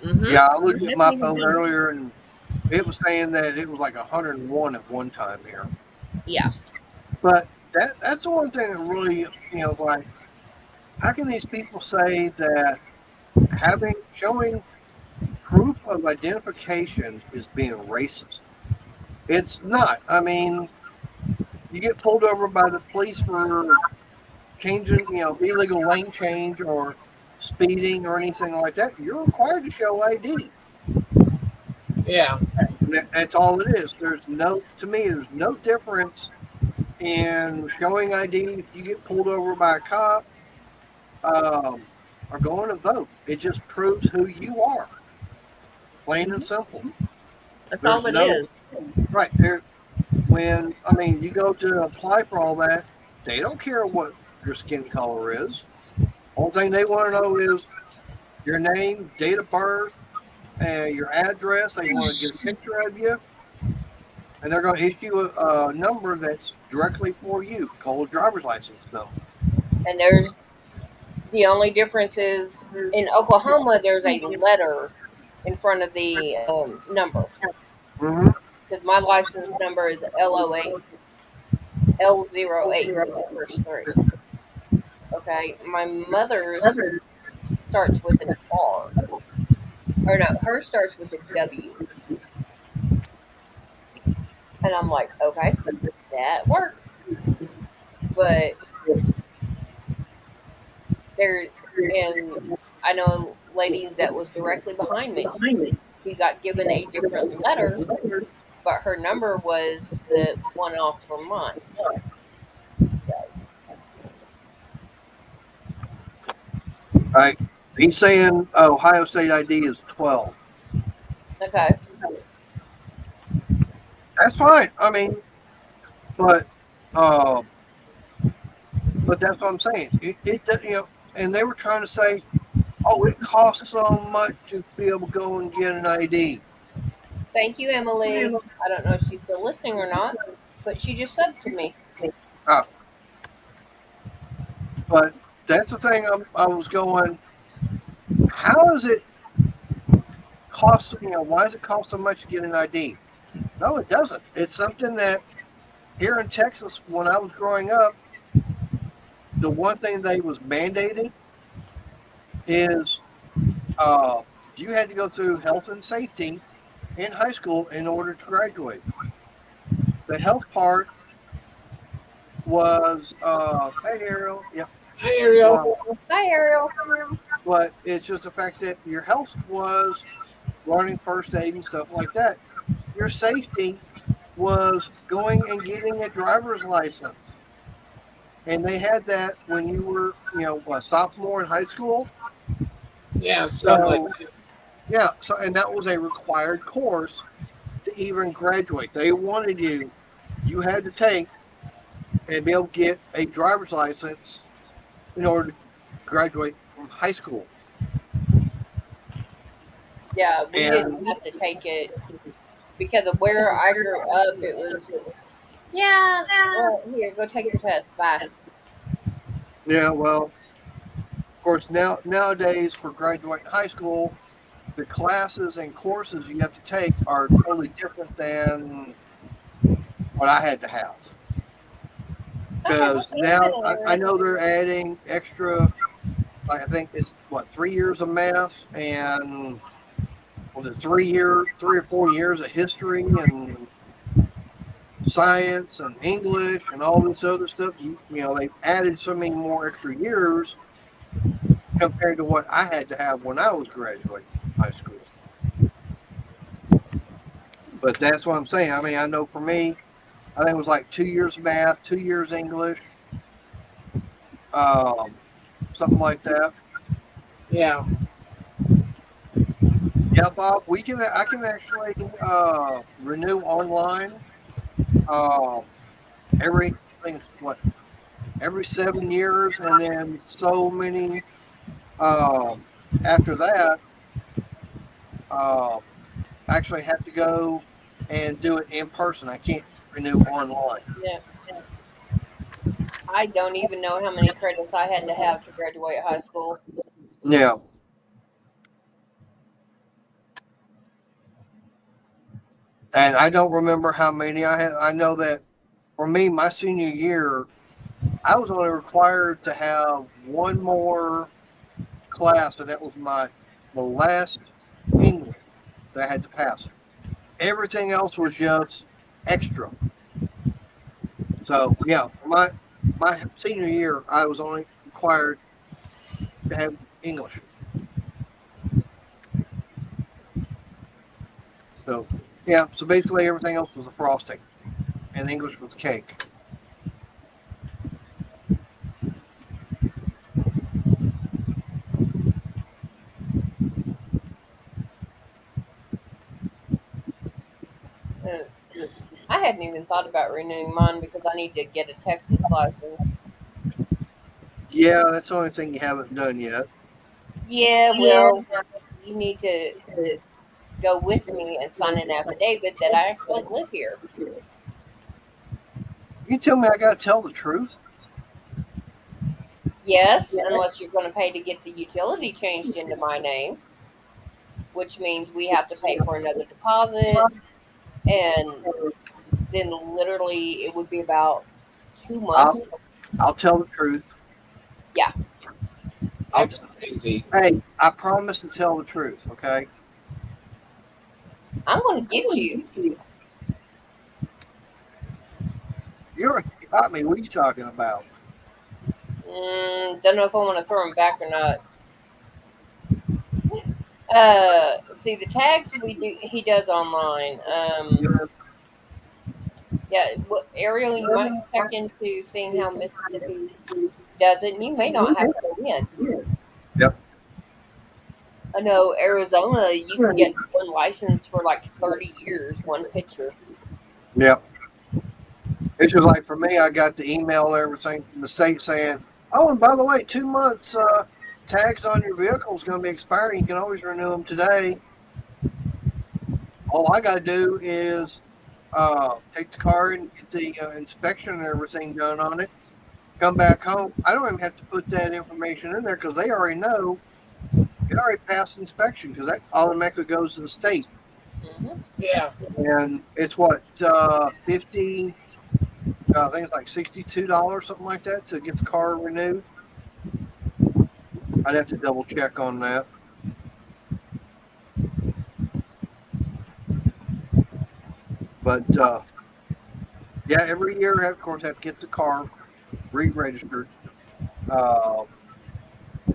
Mm-hmm. Yeah, I looked at my phone earlier and it was saying that it was like 101 at one time here. Yeah. But that's the one thing that really, like, how can these people say that showing proof of identification is being racist? It's not. I mean, you get pulled over by the police for changing, illegal lane change or speeding or anything like that, you're required to show ID. Yeah. That's all it is. There's no difference in showing ID if you get pulled over by a cop or going to vote. It just proves who you are. Plain and simple. That's all it is. Right. You go to apply for all that, they don't care what your skin color is. Only thing they want to know is your name, date of birth, and your address. They want to get a picture of you. And they're going to issue a number that's directly for you, called a driver's license number. And the only difference is in Oklahoma, there's a letter in front of the number. Mm-hmm. Because my license number is L08 the first three. Okay, my mother's starts with an R. Or no, hers starts with a W. And I'm like, okay, that works. But and I know a lady that was directly behind me. She got given a different letter, but her number was the one off from mine. Right. He's saying Ohio State ID is 12. Okay. That's fine. I mean, but that's what I'm saying. And they were trying to say Oh, it costs so much to be able to go and get an ID. Thank you, Emily. I don't know if she's still listening or not, but she just subbed to me. But that's the thing I was going, how does it cost, why does it cost so much to get an ID? No, it doesn't. It's something that here in Texas, when I was growing up, the one thing they was mandated is you had to go through health and safety in high school in order to graduate. The health part was, hey Ariel, yeah. Hi, Ariel. Hi, Ariel. But it's just the fact that your health was learning first aid and stuff like that. Your safety was going and getting a driver's license. And they had that when you were, a sophomore in high school. Yeah, so Yeah, so and that was a required course to even graduate. They wanted you had to take and be able to get a driver's license in order to graduate from high school. Yeah, we And- didn't have to take it because of where I grew up. It was, yeah, well, here, go take your test. Bye. Yeah, well, of course, nowadays for graduating high school, the classes and courses you have to take are totally different than what I had to have. Because now I know they're adding extra, like I think it's 3 years of math and was it 3 or 4 years of history and science and English and all this other stuff. They've added so many more extra years compared to what I had to have when I was graduating high school. But that's what I'm saying. I mean, I know for me, I think it was like 2 years math, 2 years English, something like that. yeah. Yeah, Bob, I can actually renew online every, I think it's every 7 years, and then so many after that, actually have to go and do it in person. I can't renew online. Yeah. I don't even know how many credits I had to have to graduate high school. Yeah. And I don't remember how many I had. I know that for me, my senior year, I was only required to have one more class, and that was the last English that I had to pass. Everything else was just extra. So yeah, my senior year, I was only required to have English. So yeah, so basically everything else was a frosting, and English was cake. I hadn't even thought about renewing mine because I need to get a Texas license. Yeah, that's the only thing you haven't done yet. Yeah, well, you need to go with me and sign an affidavit that I actually live here. You tell me I got to tell the truth? Yes, unless you're going to pay to get the utility changed into my name, which means we have to pay for another deposit, and then literally it would be about 2 months. I'll tell the truth. Yeah. That's crazy. Hey, I promise to tell the truth, okay? I'm going to get you. You got me. What are you talking about? Don't know if I want to throw them back or not. See the tags he does online. Yeah, Ariel, you might check into seeing how Mississippi does it, and you may not have to go in. Yep. I know Arizona, you can get one license for like 30 years, one picture. Yep. It's just like for me, I got the email and everything from the state saying, "Oh, and by the way, 2 months tags on your vehicle is going to be expiring. You can always renew them today. All I got to do is take the car and get the inspection and everything done on it. Come back home. I don't even have to put that information in there because they already know it already passed inspection because that automatically goes to the state. Yeah. And it's what 50. I think it's like $62, something like that, to get the car renewed. I'd have to double check on that. But yeah, every year, I, of course, have to get the car re-registered.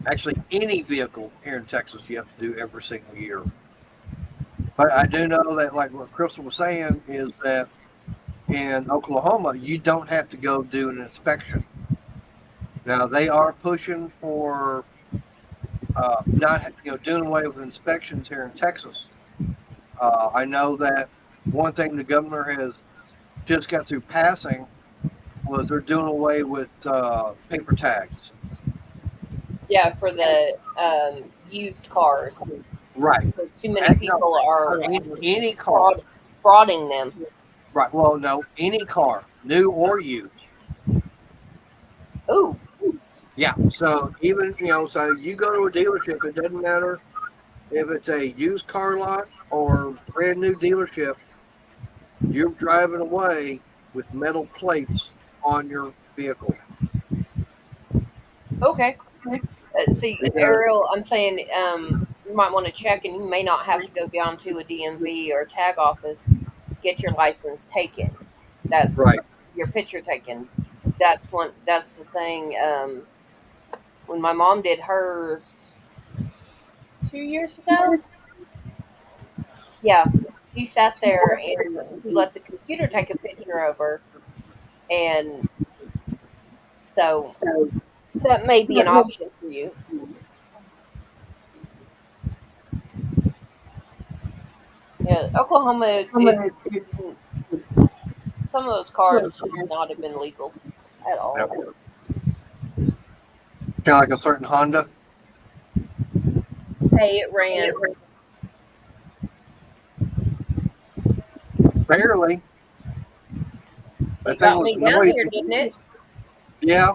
Actually, any vehicle here in Texas, you have to do every single year. But I do know that, like what Crystal was saying, is that in Oklahoma, you don't have to go do an inspection. Now they are pushing for not doing away with inspections here in Texas. I know that one thing the governor has just got through passing was they're doing away with paper tags. Yeah, for the used cars. Right. Too many people are Any car. frauding them. Right. Well, no, any car, new or used. Ooh. Yeah. So even, so you go to a dealership, it doesn't matter if it's a used car lot or brand new dealership, you're driving away with metal plates on your vehicle. Okay. See, Ariel, I'm saying you might want to check, and you may not have to go down to a DMV or a tag office, get your license taken. That's right. Your picture taken. That's the thing. When my mom did hers 2 years ago, yeah, she sat there and let the computer take a picture of her, and so that may be an option for you. Yeah, Oklahoma, some of those cars should not have been legal at all. Yep. Kind of like a certain Honda. Hey, it ran. Barely. It got me down noisy. here, didn't it? Yeah,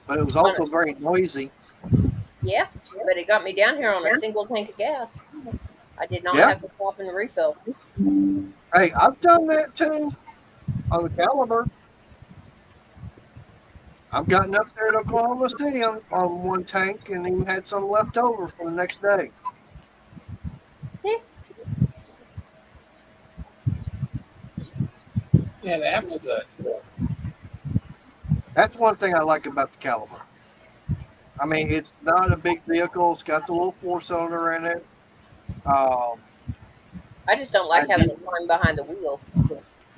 but it was also very noisy. Yeah, but it got me down here on a single tank of gas. I did not have to stop and refill. Hey, I've done that too on the Caliber. I've gotten up there at Oklahoma City on one tank and even had some left over for the next day. Yeah, that's good. That's one thing I like about the Caliber. I mean, it's not a big vehicle. It's got the little 4-cylinder in it. I just don't like having to climb behind the wheel.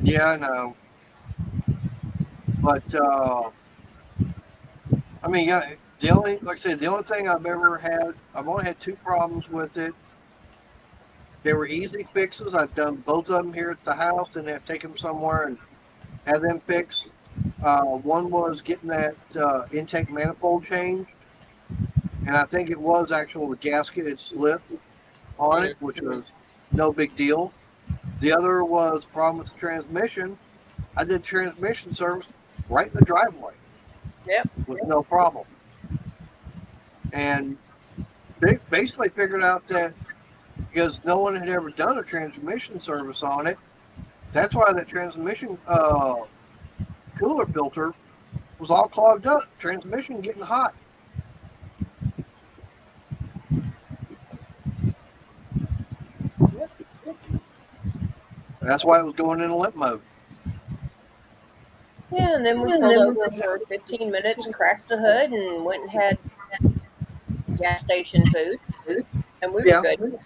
Yeah, I know. But I mean, yeah, the only thing I've ever had, I've only had 2 problems with it. They were easy fixes. I've done both of them here at the house, and have taken them somewhere and had them fixed. One was getting that intake manifold changed, and I think it was actually the gasket had slipped on it, which was no big deal. The other was a problem with the transmission. I did transmission service right in the driveway. Yep. With no problem. And basically figured out that because no one had ever done a transmission service on it, that's why that transmission cooler filter was all clogged up. Transmission getting hot. That's why it was going in limp mode. Yeah, and then we pulled over for 15 minutes, cracked the hood, and went and had gas station food, and we were good.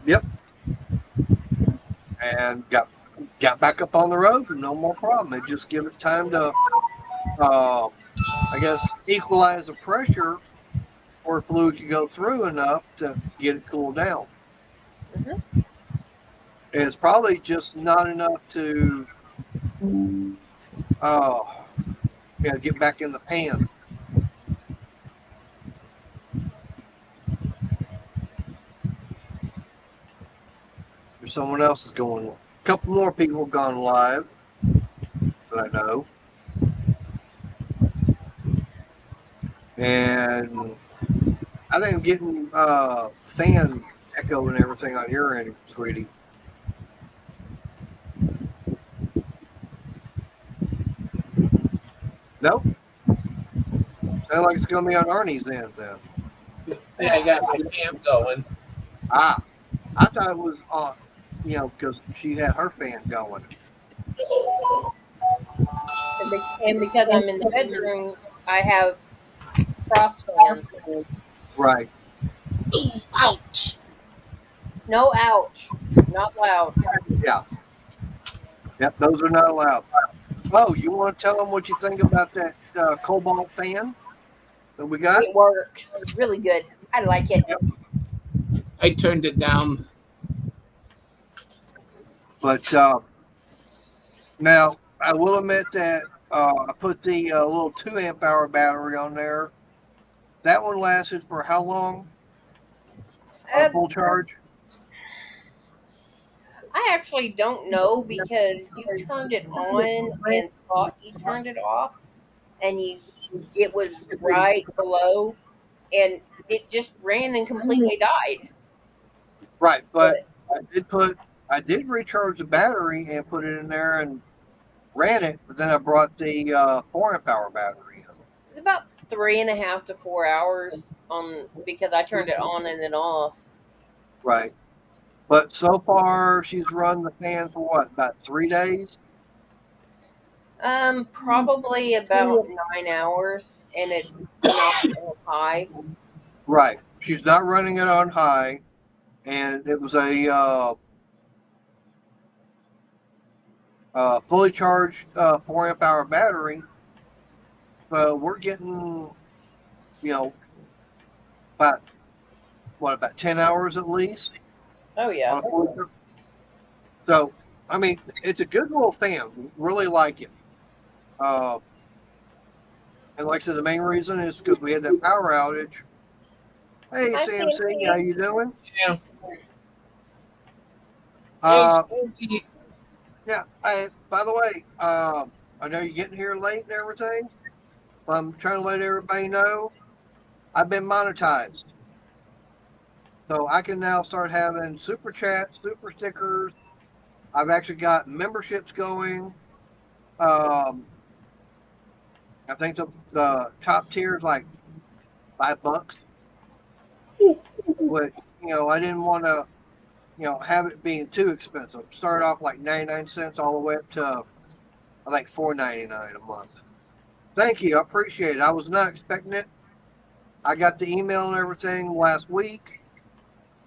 Yep. And got back up on the road with no more problem. They just give it time to, I guess, equalize the pressure, or fluid can go through enough to get it cooled down. Mm-hmm. It's probably just not enough to get back in the pan. someone else is going. A couple more people have gone live that I know. And I think I'm getting fan echo and everything on your end, sweetie. Nope. Sounds like it's going to be on Arnie's end then. Yeah, I got my fan going. Ah, I thought it was on, because she had her fan going. And because I'm in the bedroom, I have cross fans. Right. Ouch! No ouch. Not loud. Yeah. Yep, those are not allowed. Oh, you want to tell them what you think about that Cobalt fan that we got? It works really good. I like it. I turned it down. But now, I will admit that I put the little 2 amp hour battery on there. That one lasted for how long? Uh, Full charge? I actually don't know because you turned it on and thought you turned it off, and it was right below, and it just ran and completely died. Right, but I did recharge the battery and put it in there and ran it, but then I brought the 4 amp hour battery in. It's about 3.5 to 4 hours because I turned it on and then off. Right. But so far, she's run the fan for what, about 3 days? Probably about 9 hours, and it's not real high. Right. She's not running it on high, and it was a fully charged 4 amp hour battery. So we're getting, about 10 hours at least. Oh yeah. So, I mean, it's a good little fan. Really like it. And like I said, the main reason is because we had that power outage. Hey, Hi, Samson, Samson. how you doing? Yeah. Uh, Hey, yeah. By the way, I know you're getting here late and everything. I'm trying to let everybody know I've been monetized. So I can now start having super chats, super stickers. I've actually got memberships going. I think the top tier is like $5, which, I didn't want to, have it being too expensive. Start off like 99 cents all the way up to, I think, $4.99 a month. Thank you. I appreciate it. I was not expecting it. I got the email and everything last week.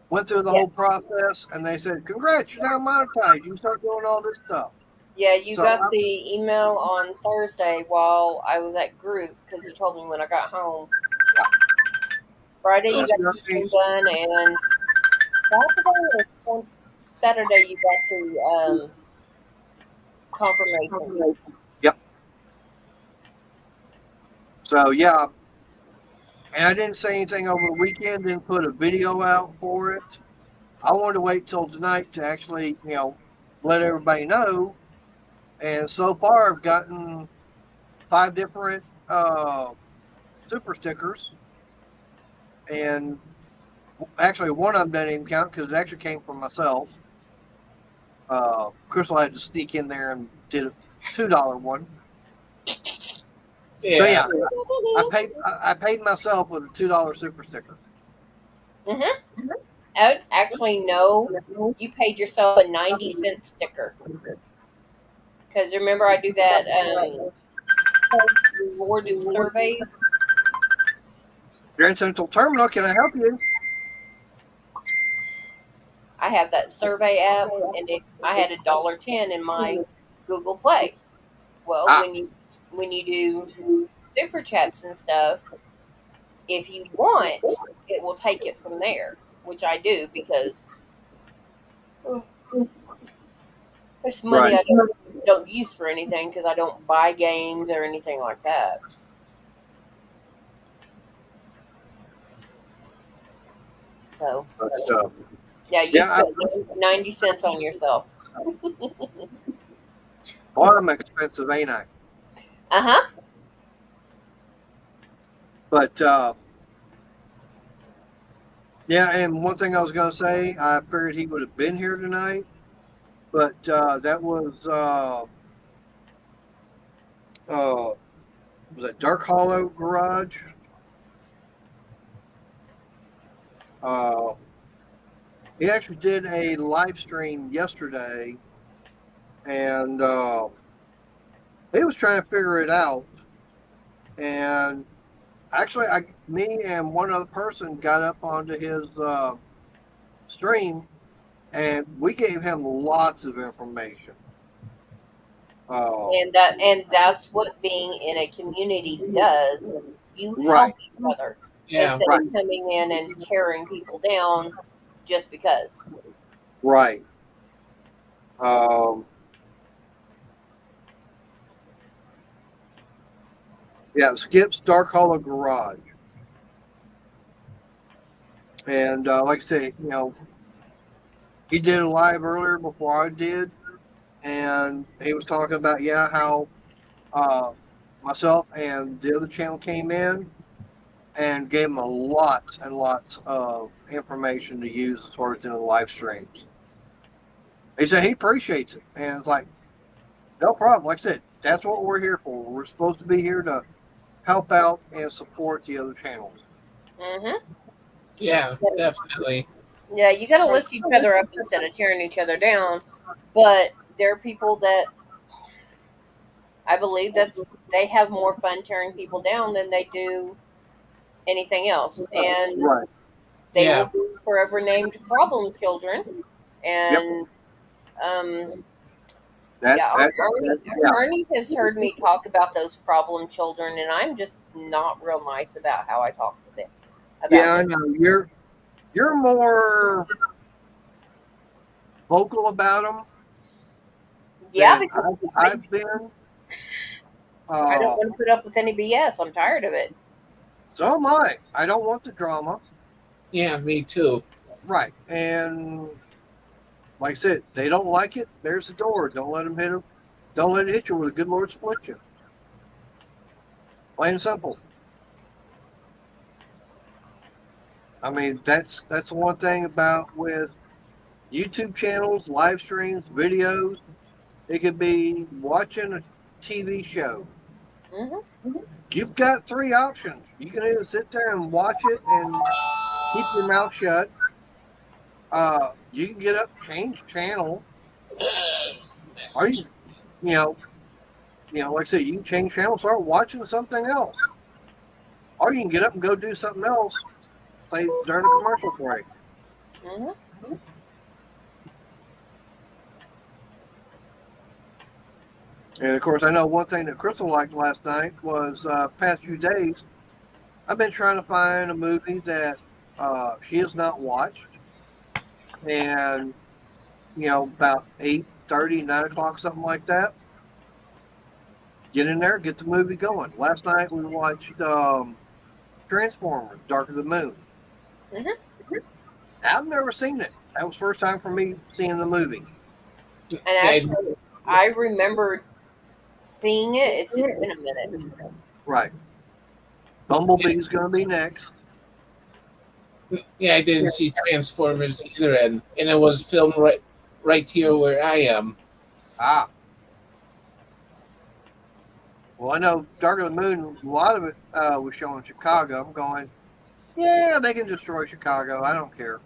Went through the whole process, and they said, "Congrats, you're now monetized. You can start doing all this stuff." Yeah, you So got the email on Thursday while I was at group because you told me when I got home. Friday you got the done, and Saturday you got the confirmation. Yep. So yeah, and I didn't say anything over the weekend. Didn't put a video out for it. I wanted to wait till tonight to actually, let everybody know. And so far, I've gotten 5 different super stickers, and actually one of them didn't even count because it actually came from myself. Crystal had to sneak in there and did a $2 one. yeah. So yeah, I paid myself with a $2 super sticker. Mm-hmm. Actually, no. You paid yourself a 90-cent sticker. Because remember, I do that rewarded surveys. Grand Central Terminal, can I help you? I have that survey app, and I had $1.10 in my Google Play. Well, when you do super chats and stuff, if you want, it will take it from there, which I do because it's money Right. I don't use for anything because I don't buy games or anything like that. So But, Yeah, you Yeah, spent 90 cents on yourself. I'm expensive, ain't I? Uh huh. But yeah, and one thing I was gonna say, I figured he would have been here tonight, but that was it Dark Hollow Garage? Uh, he actually did a live stream yesterday, and he was trying to figure it out. And actually, me and one other person got up onto his stream, and we gave him lots of information. And that's what being in a community does. You Right, help each other Yeah. instead right, of coming in and tearing people down just because. right. Um, yeah, Skip's Dark Hollow Garage. And like I say, he did a live earlier before I did, and he was talking about how uh, myself and the other channel came in and gave him a lot and lots of information to use as far as doing live streams. He said he appreciates it, and it's like no problem. Like I said, that's what we're here for. We're supposed to be here to help out and support the other channels. Mm-hmm. Yeah, definitely. Yeah, you got to lift each other up instead of tearing each other down. But there are people that I believe they have more fun tearing people down than they do anything else, and Right. they Yeah. will be forever named problem children. Yep. And That, yeah, that, Arnie, that, yeah. Arnie has heard me talk about those problem children, and I'm just not real nice about how I talk to them. Yeah, I know. You're more vocal about them. Yeah, than because I've been. I don't want to put up with any BS. I'm tired of it. So am I. I don't want the drama. Yeah, me too. Right. And like I said, they don't like it. There's the door. Don't let them hit them. Don't let it hit you where the good Lord split you. Plain and simple. I mean, that's the one thing about with YouTube channels, live streams, videos. It could be watching a TV show. Hmm. You've got three options. You can either sit there and watch it and keep your mouth shut. You can get up, change channel, or like I said, you can change channel, start watching something else, or you can get up and go do something else, say during a commercial break. Hmm. And of course, I know one thing that Crystal liked last night was past few days. I've been trying to find a movie that she has not watched, and about 8:30, 9 o'clock, something like that. Get in there, get the movie going. Last night we watched Transformers: Dark of the Moon. Hmm. I've never seen it. That was the first time for me seeing the movie. And actually, I remember seeing it. It's just been a minute. Right. Bumblebee's going to be next. Yeah, I didn't see Transformers either, and it was filmed right here where I am. Ah. Well, I know Dark of the Moon, a lot of it was shown in Chicago. I'm going, yeah, they can destroy Chicago. I don't care.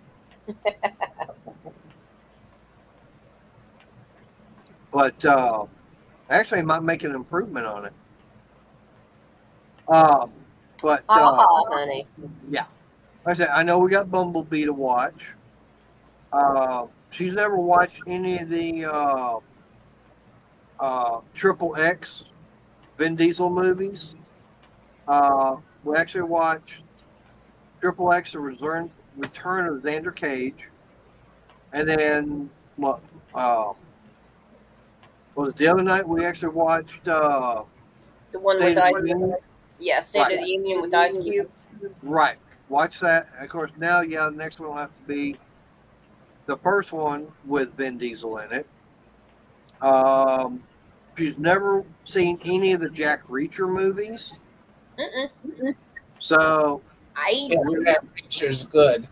But actually, it might make an improvement on it. But Honey. like I said, I know we got Bumblebee to watch. She's never watched any of the Triple X Vin Diesel movies. We actually watched Triple X: The Return of Xander Cage, and then what was it the other night? We actually watched The one State with of Ice the Union. Yeah, State Right. of the Union with Ice Cube. Right. Watch that. Of course, now, the next one will have to be the first one with Vin Diesel in it. She's never seen any of the Jack Reacher movies. Mm-mm. So, I Yeah, that picture's good.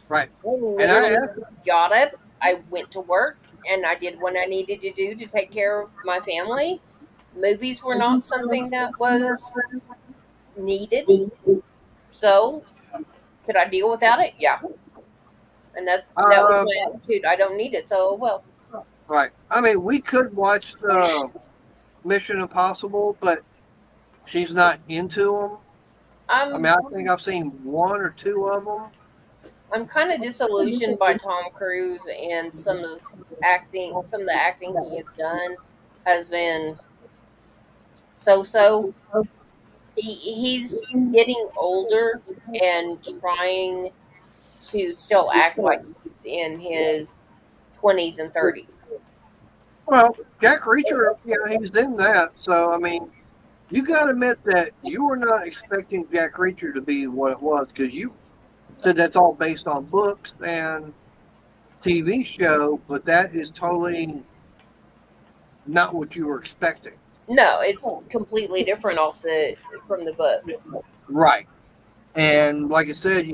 right. literally got up. I went to work and I did what I needed to do to take care of my family. Movies were not something that was needed. So, could I deal without it? Yeah. And that was Uh, my attitude. I don't need it, so well. right. I mean, we could watch the Mission Impossible, but she's not into them. I mean, I think I've seen one or two of them. I'm kind of disillusioned by Tom Cruise and some of the acting. Some of the acting he has done has been so. He's getting older and trying to still act like he's in his 20s and 30s. Well, Jack Reacher, he's in that. So, I mean, you got to admit that you were not expecting Jack Reacher to be what it was because you said that's all based on books and TV show, but that is totally not what you were expecting. No, it's completely different from the books. Right. And like I said,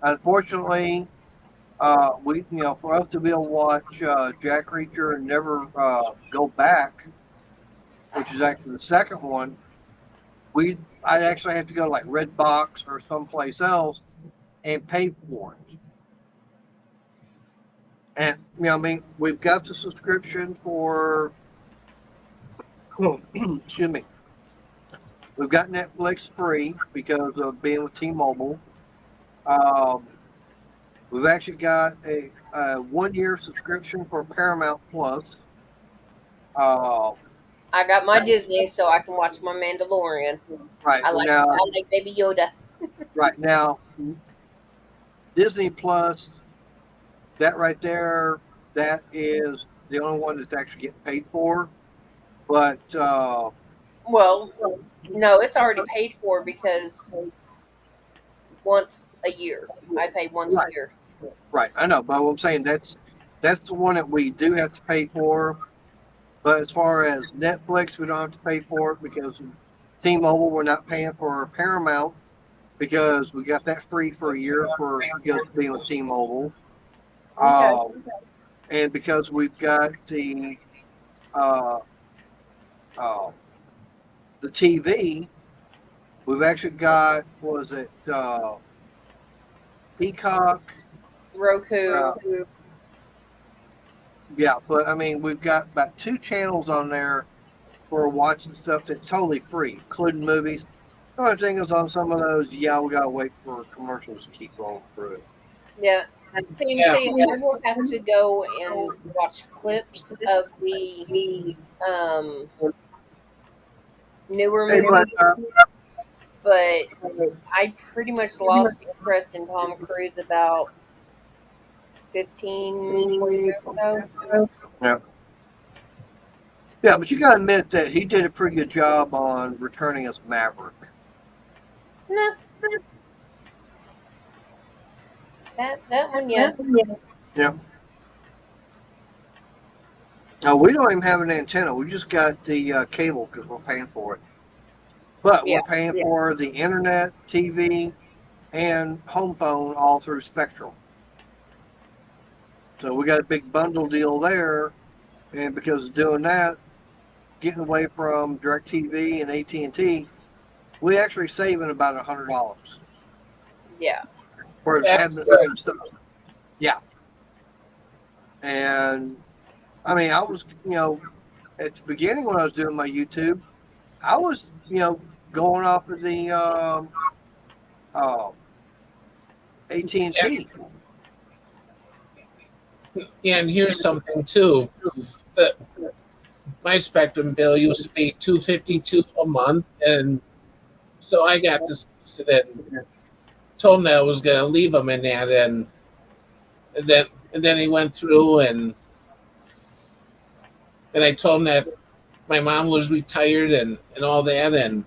unfortunately, for us to be able to watch Jack Reacher and never go back, which is actually the second one, I'd actually have to go to like Redbox or someplace else and pay for it. And I mean, we've got the subscription for. Excuse me. We've got Netflix free because of being with T-Mobile. We've actually got a 1-year subscription for Paramount Plus. I got my Disney so I can watch my Mandalorian. Right I like Baby Yoda. Right now, Disney Plus, that right there, that is the only one that's actually getting paid for. But well, no, it's already paid for because once a year. I pay once a year. Right, I know, but what I'm saying that's the one that we do have to pay for. But as far as Netflix, we don't have to pay for it because T-Mobile, we're not paying for Paramount because we got that free for a year for just being with T-Mobile. And because we've got the TV, we've actually got, Peacock, Roku. Yeah, but I mean, we've got about 2 channels on there for watching stuff that's totally free, including movies. The only thing is on some of those, we gotta wait for commercials to keep rolling through it. Yeah. Same thing. I will have to go and watch clips of the newer Hey, movies, but, but I pretty much lost interest in Tom Cruise about 15, 20 years ago. yeah, but you gotta admit that he did a pretty good job on returning as Maverick. No. That one, yeah. Yeah. No, we don't even have an antenna. We just got the cable because we're paying for it. But we're paying for the internet, TV, and home phone all through Spectrum. So we got a big bundle deal there, and because of doing that, getting away from DirecTV and AT&T, we actually saving about $100. Yeah. For That's having good. stuff. Yeah. And I mean, I was, at the beginning when I was doing my YouTube, I was, going off of the AT&T. Yeah, and here's something too. My Spectrum bill used to be $252 a month, and so I got disgusted and told him that I was going to leave him in that, and then he went through and I told him that my mom was retired and all that, and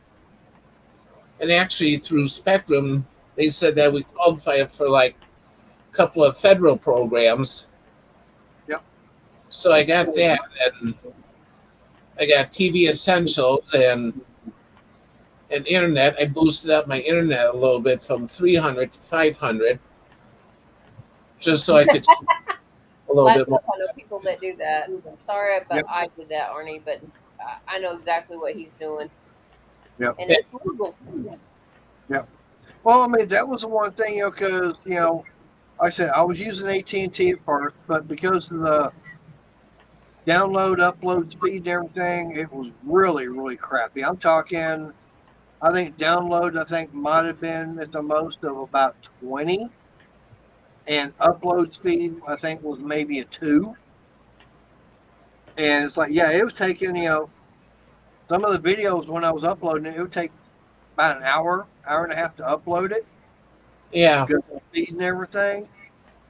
actually through Spectrum they said that we qualified for like couple of federal programs. Yep. So I got that, and I got TV Essentials and internet. I boosted up my internet a little bit from 300 to 500, just so I could see a little bit more. Laptop, I know people that do that. Sorry, but I did that, Arnie. But I know exactly what he's doing. Yep. And it's legal. Well, I mean, that was the one thing, because, like I said, I was using AT&T at first, but because of the download, upload speed and everything, it was really, really crappy. I'm talking, I think download, might have been at the most of about 20. And upload speed, I think, was maybe a 2. And it's like, yeah, it was taking, some of the videos when I was uploading it would take about an hour and a half to upload it. Yeah. Because of the speed and everything.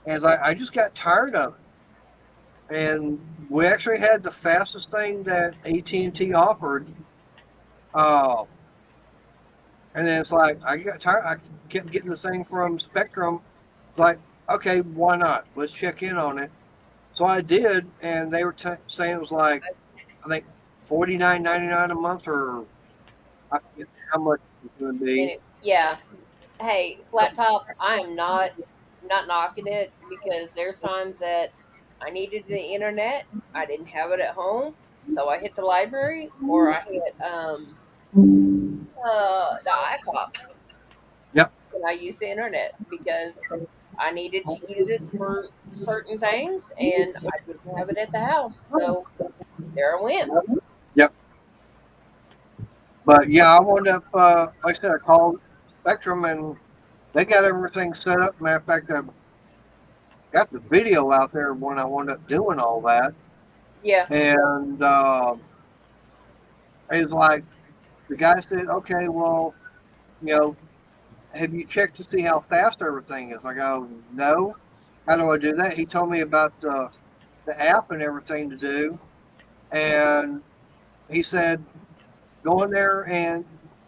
And it's like, I just got tired of it. And we actually had the fastest thing that AT&T offered. And then it's like, I got tired. I kept getting the thing from Spectrum. Like, okay, why not? Let's check in on it. So I did, and they were saying it was like, I think $49.99 a month, or I forget how much it's going to be. Yeah. Hey, flat top, I am not knocking it, because there's times that I needed the internet, I didn't have it at home, so I hit the library, or I hit the iPod. Yep. And I use the internet because I needed to use it for certain things, and I didn't have it at the house, so there I went. But yeah, I wound up, like I said, I called Spectrum, and they got everything set up. Matter of fact, I got the video out there when I wound up doing all that. Yeah. And it was like, the guy said, okay, well, have you checked to see how fast everything is? I go, no. How do I do that? He told me about the app and everything to do. And he said, go in there, and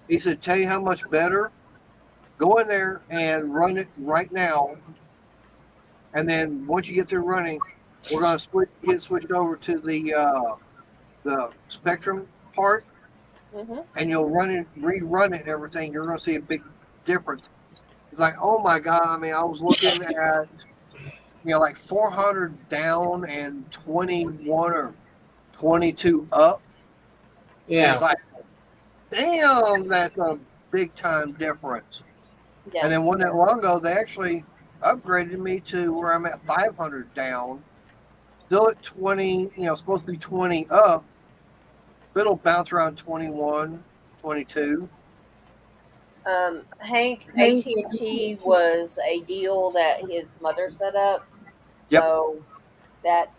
he said, tell you how much better. Go in there and run it right now. And then once you get through running, we're going to get switched over to the Spectrum part, Mm-hmm. and you'll rerun it and everything. You're going to see a big difference. It's like, oh my God. I mean, I was looking at, like 400 down and 21 or 22 up. Yeah. It's like, damn, that's a big time difference. Yeah. And then wasn't that long ago, they actually upgraded me to where I'm at 500 down, still at 20, supposed to be 20 up. It'll bounce around 21, 22. Hank, AT&T was a deal that his mother set up. Yep. So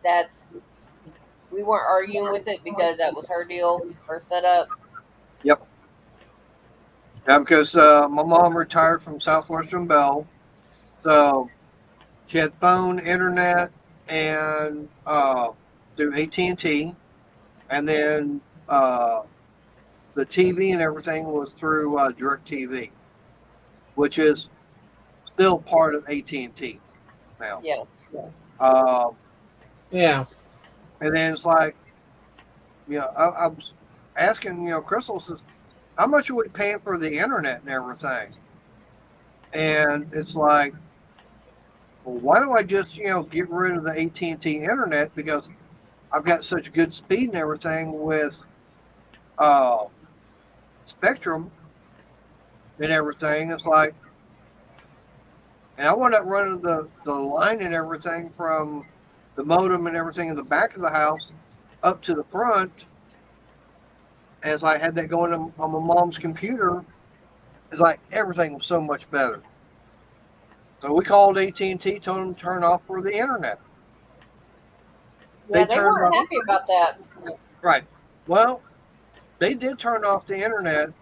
that's we weren't arguing with it because that was her deal, her setup. Yeah, because my mom retired from Southwestern Bell, so she had phone, internet, and through AT&T, and then the TV and everything was through DirecTV, which is still part of AT&T now. Yeah. Yeah. And then it's like, I was asking, Crystal says, how much are we paying for the internet and everything? And it's like, well, why don't I just, get rid of the AT&T internet, because I've got such good speed and everything with Spectrum and everything. It's like, and I wound up running the line and everything from the modem and everything in the back of the house up to the front. As I had that going on my mom's computer, it's like everything was so much better. So we called AT&T, told them to turn off for the internet. Yeah, they weren't happy about that. Right. Well, they did turn off the internet,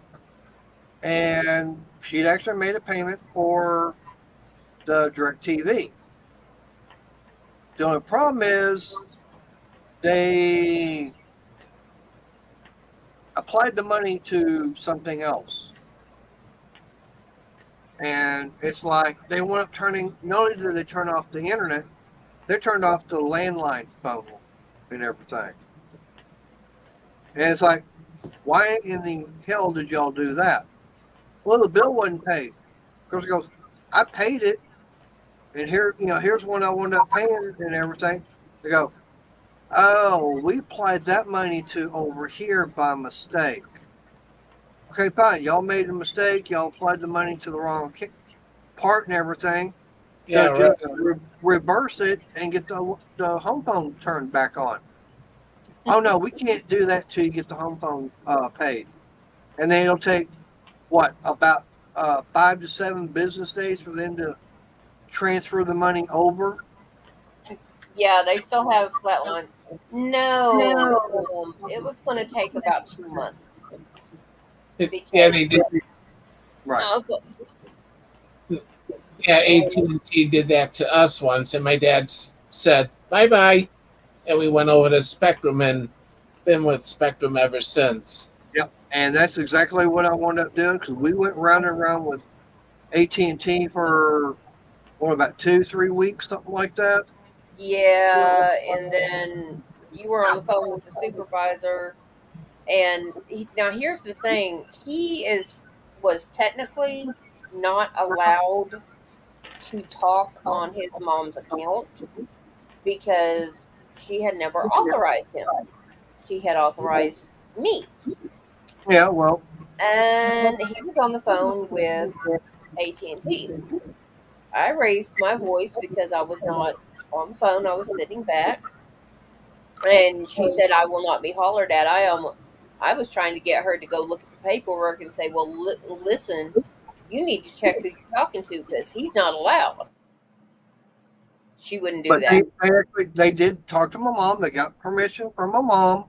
and she'd actually made a payment for the DirecTV. The only problem is they applied the money to something else. And And it's like they went up turning, not only did they turn off the internet, they turned off the landline phone and everything. And it's like, why in the hell did y'all do that? Well, the bill wasn't paid. Of course, he goes, I paid it, and here, here's when I wound up paying and everything. They go, oh, we applied that money to over here by mistake. Okay, fine. Y'all made a mistake. Y'all applied the money to the wrong part and everything. Yeah, So right. just reverse it and get the home phone turned back on. Oh no, we can't do that till you get the home phone paid. And then it'll take what, about 5 to 7 business days for them to transfer the money over. Yeah, they still have Flatline. No, it was going to take about 2 months. Yeah, they did. Right. Also, Yeah, AT&T did that to us once, and my dad said bye-bye, and we went over to Spectrum and been with Spectrum ever since. Yep. And that's exactly what I wound up doing, because we went round and round with AT&T for about 2-3 weeks, something like that. yeah, and then you were on the phone with the supervisor, and now here's the thing: was technically not allowed to talk on his mom's account because she had never authorized him. She had authorized me. Yeah, well, And he was on the phone with AT&T. I raised my voice because I was not on the phone. I was sitting back. And she said, I will not be hollered at. I was trying to get her to go look at the paperwork and say, well, listen, you need to check who you're talking to because he's not allowed. She wouldn't do but that. they did talk to my mom. They got permission from my mom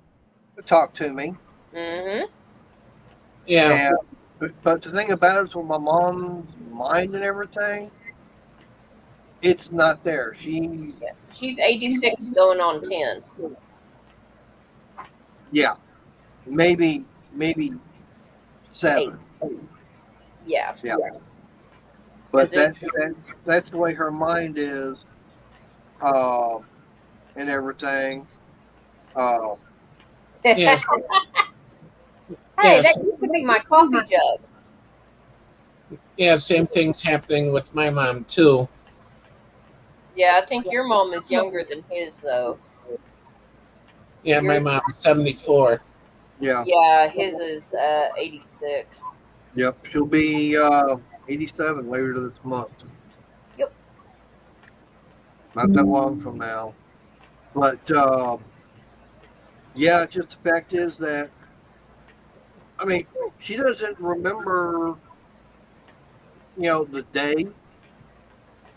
to talk to me. Mm-hmm. Yeah, But the thing about it is, with my mom's mind and everything, it's not there. She's 86 going on 10. Yeah, maybe 7. Yeah. Yeah. But And that's the way her mind is, and everything. yes, Hey, yes, that used to be my coffee jug. yeah. Same thing's happening with my mom too. Yeah, I think your mom is younger than his, though. Yeah, my mom's 74. Yeah. Yeah, his is 86. Yep. She'll be 87 later this month. Yep. Not that long from now. But yeah, just the fact is that, I mean, she doesn't remember, the day.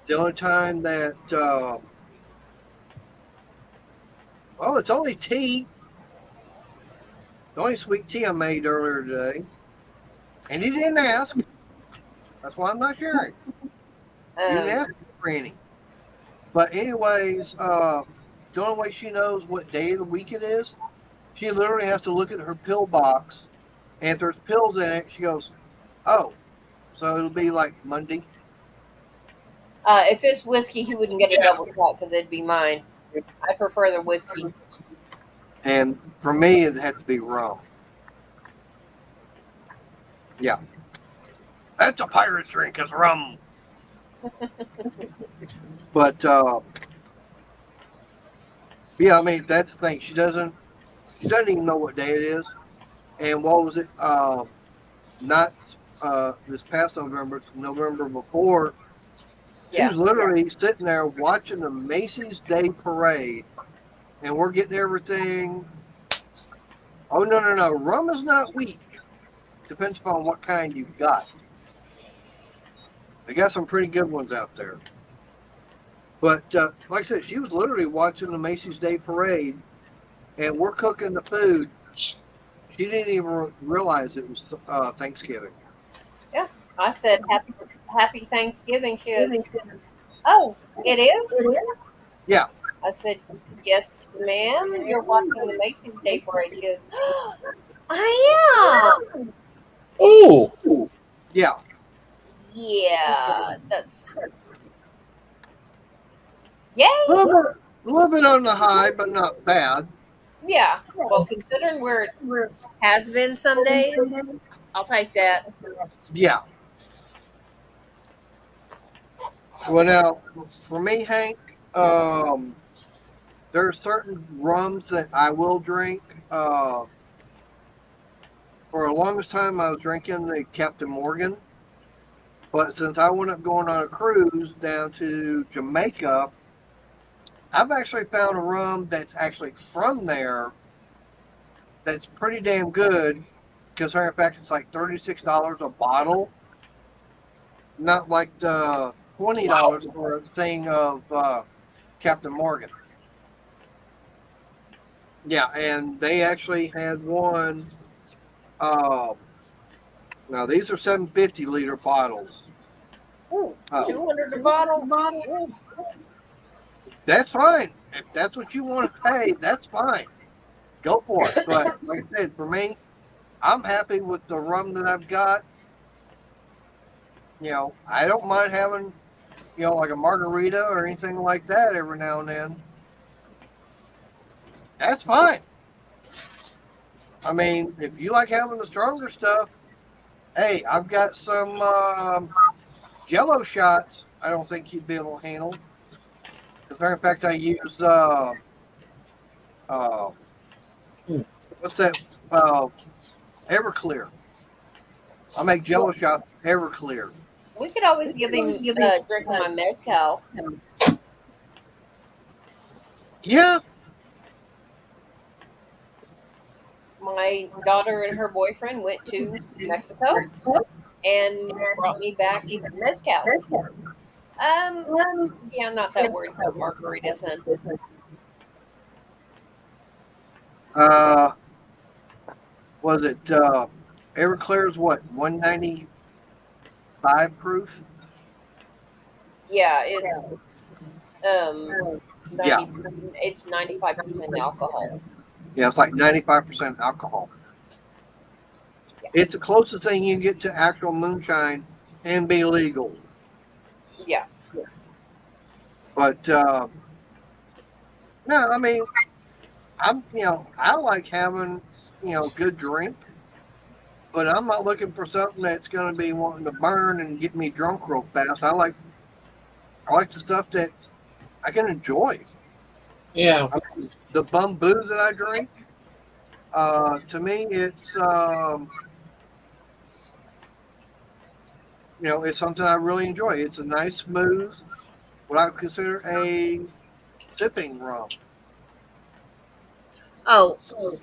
The only time that, well, it's only tea. The only sweet tea I made earlier today. And he didn't ask. That's why I'm not sharing. He didn't ask for any. But anyways, the only way she knows what day of the week it is, she literally has to look at her pill box. And if there's pills in it, she goes, oh, so it'll be like Monday. If it's whiskey, he wouldn't get a double shot because it'd be mine. I prefer the whiskey. And for me, it had to be rum. Yeah. That's a pirate's drink, it's rum. But, yeah, I mean, that's the thing. She doesn't even know what day it is. And what was it? Not this past November, it's November before. She was literally sitting there watching the Macy's Day Parade, and we're getting everything. Oh, no. Rum is not weak. Depends upon what kind you've got. They got some pretty good ones out there. But like I said, she was literally watching the Macy's Day Parade, and we're cooking the food. She didn't even realize it was Thanksgiving. Yeah. I said, happy Thanksgiving. She goes, oh, it is? Yeah. I said, yes, ma'am. You're watching the Macy's Day Parade. She goes, I am. Oh, Yeah. Yeah, that's yay. A little bit on the high, but not bad. Yeah. Well, considering where it has been some days, I'll take that. Yeah. Well, now for me, Hank, there are certain rums that I will drink. For the longest time, I was drinking the Captain Morgan, but since I went up going on a cruise down to Jamaica, I've actually found a rum that's actually from there that's pretty damn good. Considering the fact it's like $36 a bottle, not like the $20 for a thing of Captain Morgan. Yeah, and they actually had one. Uh, Now these are 750-liter bottles. Ooh, Oh. 200 a bottle. Ooh. That's fine. If that's what you want to pay, that's fine. Go for it. But like I said, for me, I'm happy with the rum that I've got. You know, I don't mind having, like a margarita or anything like that every now and then. That's fine. I mean, if you like having the stronger stuff, hey, I've got some Jello shots. I don't think you'd be able to handle. As a matter of fact, I use what's that? Everclear. I make Jello shots Everclear. We could always give him drink my mezcal. Yeah, My daughter and her boyfriend went to Mexico and brought me back mezcal. Yeah, I'm not that worried about margaritas, hun. Was it Everclear's what 195 proof? Yeah, it's Yeah. 90, it's 95% alcohol. Yeah, it's like 95% alcohol. It's the closest thing you can get to actual moonshine and be legal. Yeah. But no, I mean, I like having good drink, but I'm not looking for something that's going to be wanting to burn and get me drunk real fast. I like the stuff that I can enjoy. Yeah. The bamboo that I drink, to me, it's it's something I really enjoy. It's a nice, smooth, what I would consider a sipping rum. Oh,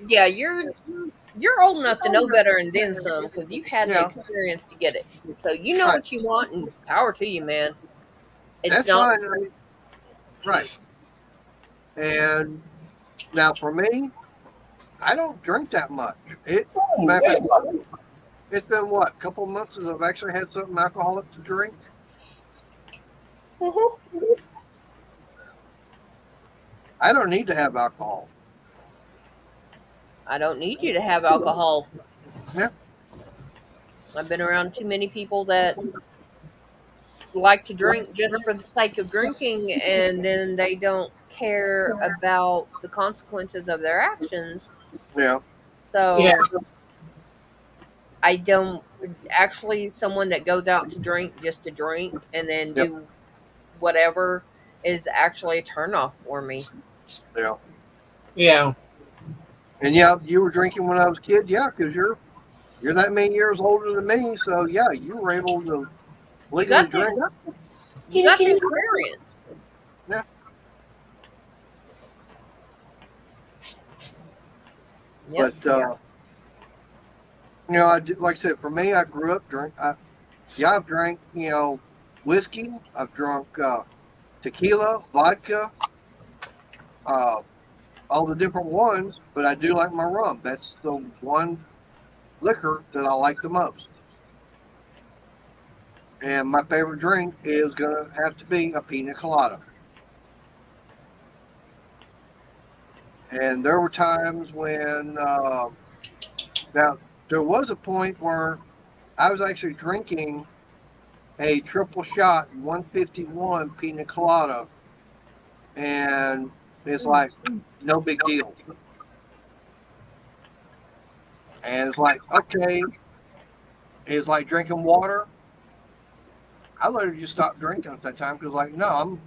yeah, you're old enough to know better and then some because you've had the Yeah. experience to get it. So you know Right. what you want and power to you, man. It's That's not fine. I mean, right. And now for me, I don't drink that much. Matter of fact, it's been what, a couple of months since I've actually had something alcoholic to drink. I don't need to have alcohol. I don't need you to have alcohol. Yeah. I've been around too many people that like to drink just for the sake of drinking and then they don't care about the consequences of their actions. Yeah. So Yeah. I don't actually someone that goes out to drink just to drink and then Yep. do whatever is actually a turnoff for me. Yeah. Yeah. And yeah, you were drinking when I was a kid. Yeah, because you're that many years older than me. So yeah, you were able to legally got the- drink. You got the experience. Yeah. Yep. But like I said, for me, I grew up I've drank whiskey. I've drunk tequila, vodka, all the different ones. But I do like my rum. That's the one liquor that I like the most. And my favorite drink is gonna have to be a pina colada. And there were times when now there was a point where I was actually drinking a triple shot 151 pina colada, and it's like no big deal. And it's like, okay, it's like drinking water. I literally just stopped drinking at that time because, like, no,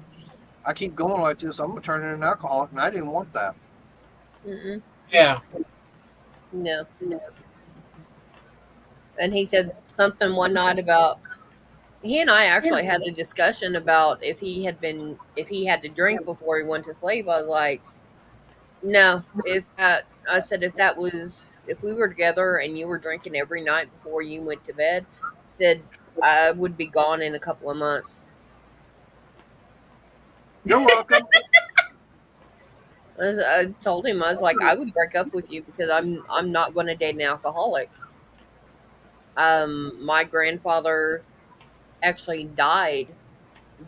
I keep going like this. I'm gonna turn into an alcoholic, and I didn't want that. Mm-mm. Yeah. No. And he said something one night about, he and I actually had a discussion about if he had to drink before he went to sleep. I was like, no, I said, if we were together and you were drinking every night before you went to bed, I said, I would be gone in a couple of months. You're welcome. I told him, I was like, I would break up with you because I'm not going to date an alcoholic. My grandfather actually died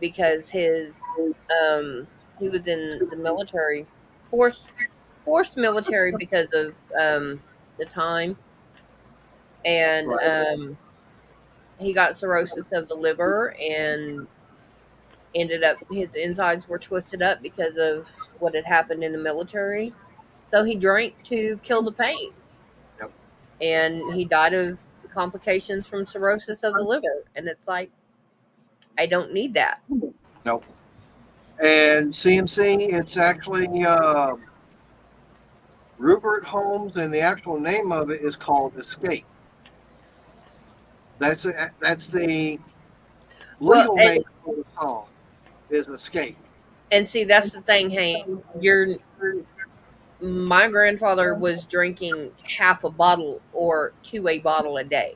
because he was in the military, forced military because of the time, and he got cirrhosis of the liver and ended up, his insides were twisted up because of what had happened in the military. So he drank to kill the pain. Yep. And he died of complications from cirrhosis of the liver. And it's like, I don't need that. Nope. And CMC, it's actually Rupert Holmes, and the actual name of it is called Escape. That's the legal name of the song is Escape. And see, that's the thing, Hank. My grandfather was drinking half a bottle or to a bottle a day.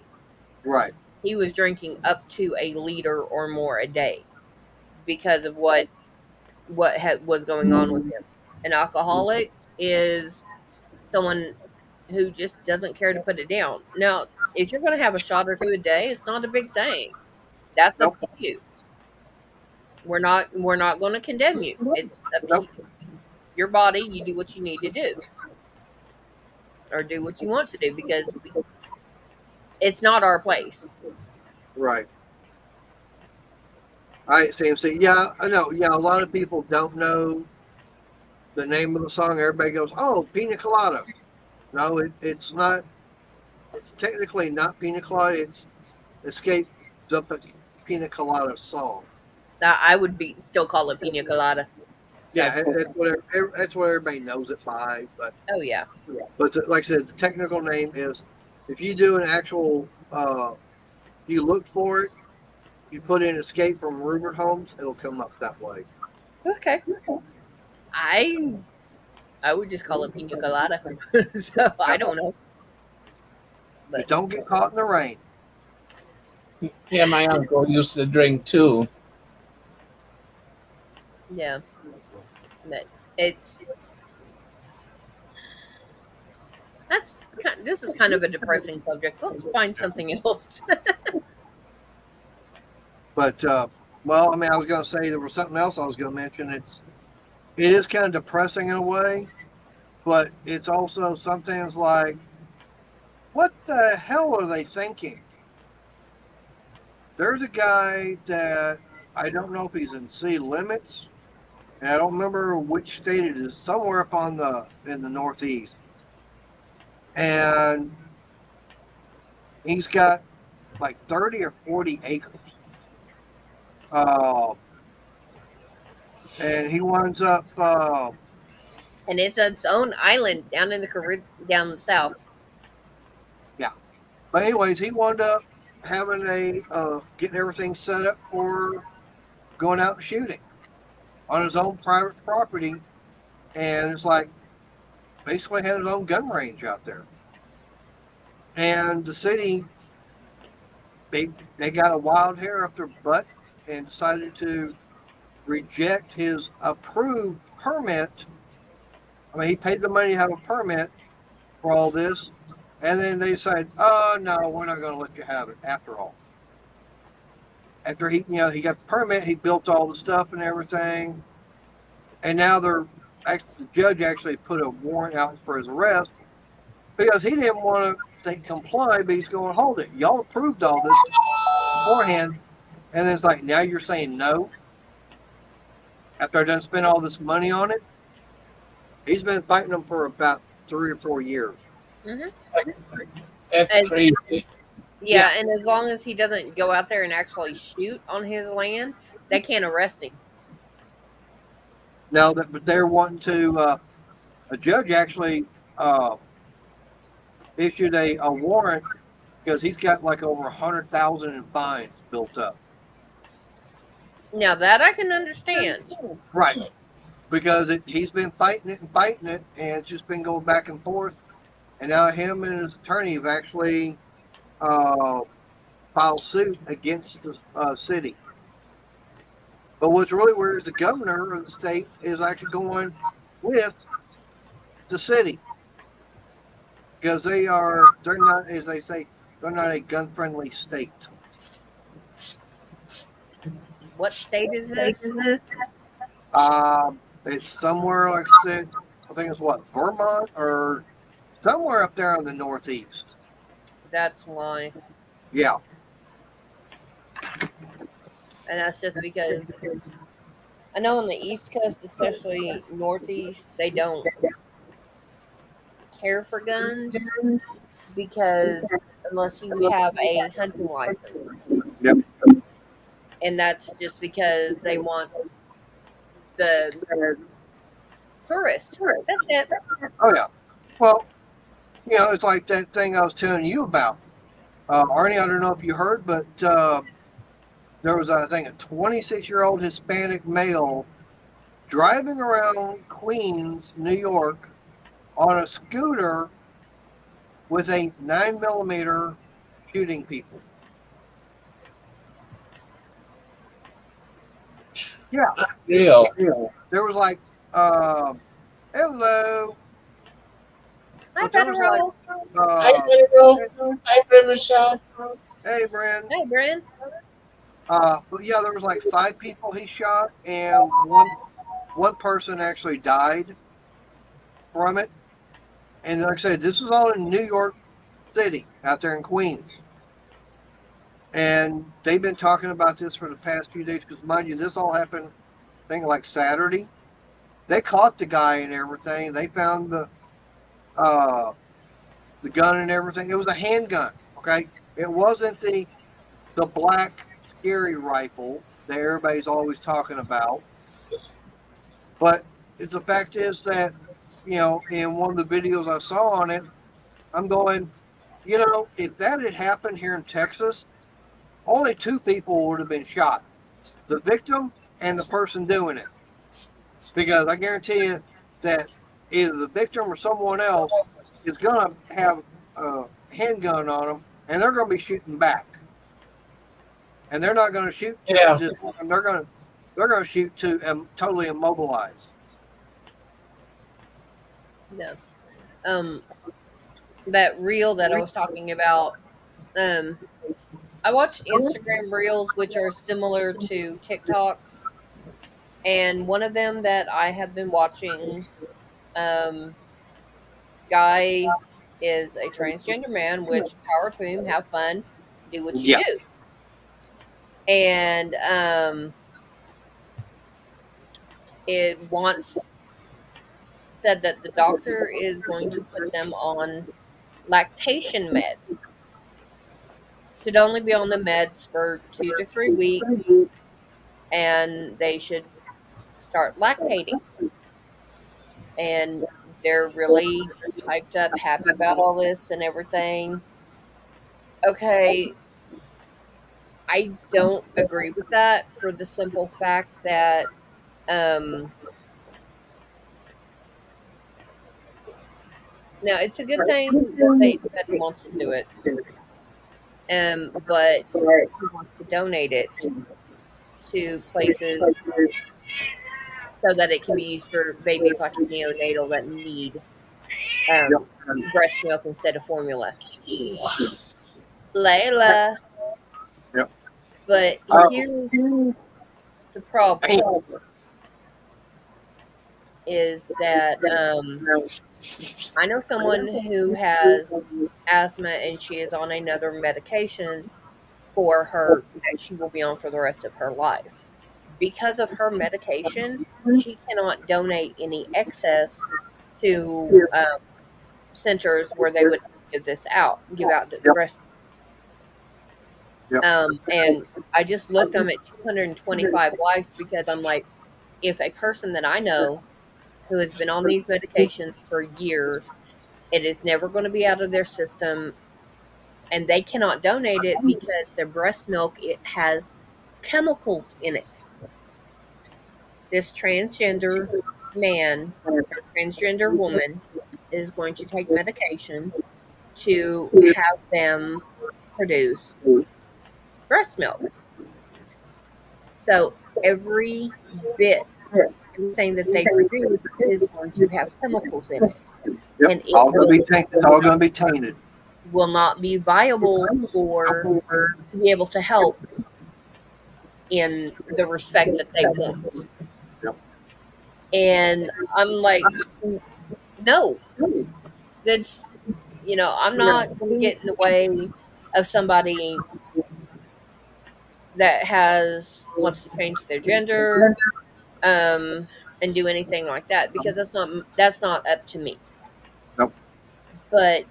Right. He was drinking up to a liter or more a day because of what was going on with him. An alcoholic is someone who just doesn't care to put it down. Now, if you're going to have a shot or two a day, it's not a big thing. That's up to you. We're not going to condemn you. It's up to you. Your body, you do what you need to do, or do what you want to do, because it's not our place. Right. All right, CMC. Yeah, I know. Yeah, a lot of people don't know the name of the song. Everybody goes, "Oh, Pina Colada." No, it's not. It's technically not Pina Colada. It's Escape, the Pina Colada song. I would still call it Pina Colada. Yeah, that's what everybody knows it by. But Oh yeah. like I said, the technical name is, if you do an actual, you look for it, you put in Escape from Rupert Holmes, it'll come up that way. Okay. I would just call it Pina Colada. So I don't know. But don't get caught in the rain. Yeah, my uncle used to drink too. Yeah. But this is kind of a depressing subject. Let's find something else. But well, I mean, I was going to say there was something else I was going to mention. It is kind of depressing in a way, but it's also sometimes like, what the hell are they thinking? There's a guy that I don't know if he's in city limits, and I don't remember which state it is. Somewhere up in the Northeast, and he's got like 30 or 40 acres. And he winds up. And it's its own island down in the Caribbean, down south. Yeah. But anyways, he wound up having getting everything set up for going out and shooting on his own private property, and it's like basically had his own gun range out there. And the city, they got a wild hair up their butt and decided to reject his approved permit. I mean, he paid the money to have a permit for all this, and then they decided, oh no, we're not going to let you have it after all. After he got the permit, he built all the stuff and everything, and now the judge actually put a warrant out for his arrest because he didn't want to comply, but he's going, hold it, y'all approved all this beforehand, And then it's like, now you're saying no? After I done spent all this money on it? He's been fighting them for about 3 or 4 years. That's And- crazy. Yeah, and as long as he doesn't go out there and actually shoot on his land, they can't arrest him. Now, but they're wanting to, a judge actually issued a warrant because he's got like over 100,000 in fines built up. Now that I can understand. Right. Because he's been fighting it, and it's just been going back and forth. And now him and his attorney have actually filed suit against the city. But what's really weird is the governor of the state is actually going with the city. Because they're not, as they say, they're not a gun-friendly state. What state is this? It's somewhere, like I said, I think it's Vermont or somewhere up there in the northeast. That's why. Yeah. And that's just because I know on the East Coast, especially Northeast, they don't care for guns because unless you have a hunting license. Yep. And that's just because they want the tourist. That's it. Oh, yeah. Well, it's like that thing I was telling you about. Arnie, I don't know if you heard, but there was, I think, a 26-year-old Hispanic male driving around Queens, New York, on a scooter with a 9mm shooting people. Yeah. Real. There was like, hello. Hi, But there was like, Federal. Hi, Pedro. Hi, Brenda Michelle. hey, Brand. Hey, Bryn. But yeah, there was like 5 people he shot, and one person actually died from it. And like I said, this is all in New York City, out there in Queens. And they've been talking about this for the past few days, because mind you, this all happened, I think, like Saturday. They caught the guy and everything. They found the gun and everything. It was a handgun, okay? It wasn't the black scary rifle that everybody's always talking about. But the fact is that, in one of the videos I saw on it, I'm going, if that had happened here in Texas, only 2 people would have been shot. The victim and the person doing it. Because I guarantee you that either the victim or someone else is going to have a handgun on them, and they're going to be shooting back. And they're not going to shoot. Yeah. They're going to shoot to totally immobilize. No. That reel that I was talking about, I watch Instagram reels, which are similar to TikToks. And one of them that I have been watching, guy is a transgender man, which power to him, have fun, do what you do. And it once said that the doctor is going to put them on lactation meds. Should only be on the meds for 2 to 3 weeks, and they should start lactating. And they're really hyped up, happy about all this and everything. Okay, I don't agree with that for the simple fact that now it's a good thing that he wants to do it, but he wants to donate it to places so that it can be used for babies like in neonatal that need breast milk instead of formula. Layla. Yep. But here's the problem. Is that I know someone who has asthma and she is on another medication for her that she will be on for the rest of her life. Because of her medication, she cannot donate any excess to centers where they would give out the Yep. breast. Yep. And I just looked, I'm at 225 likes because I'm like, if a person that I know who has been on these medications for years, it is never going to be out of their system, and they cannot donate it because their breast milk, it has chemicals in it. This transgender man or transgender woman is going to take medication to have them produce breast milk. So every bit, everything that they produce is going to have chemicals in it. Yep. And All gonna be tainted. It's all gonna be tainted. will not be viable for to be able to help in the respect that they want. Yep. And I'm like, no, that's, I'm not going to get in the way of somebody that wants to change their gender, and do anything like that, because that's not up to me. Nope. But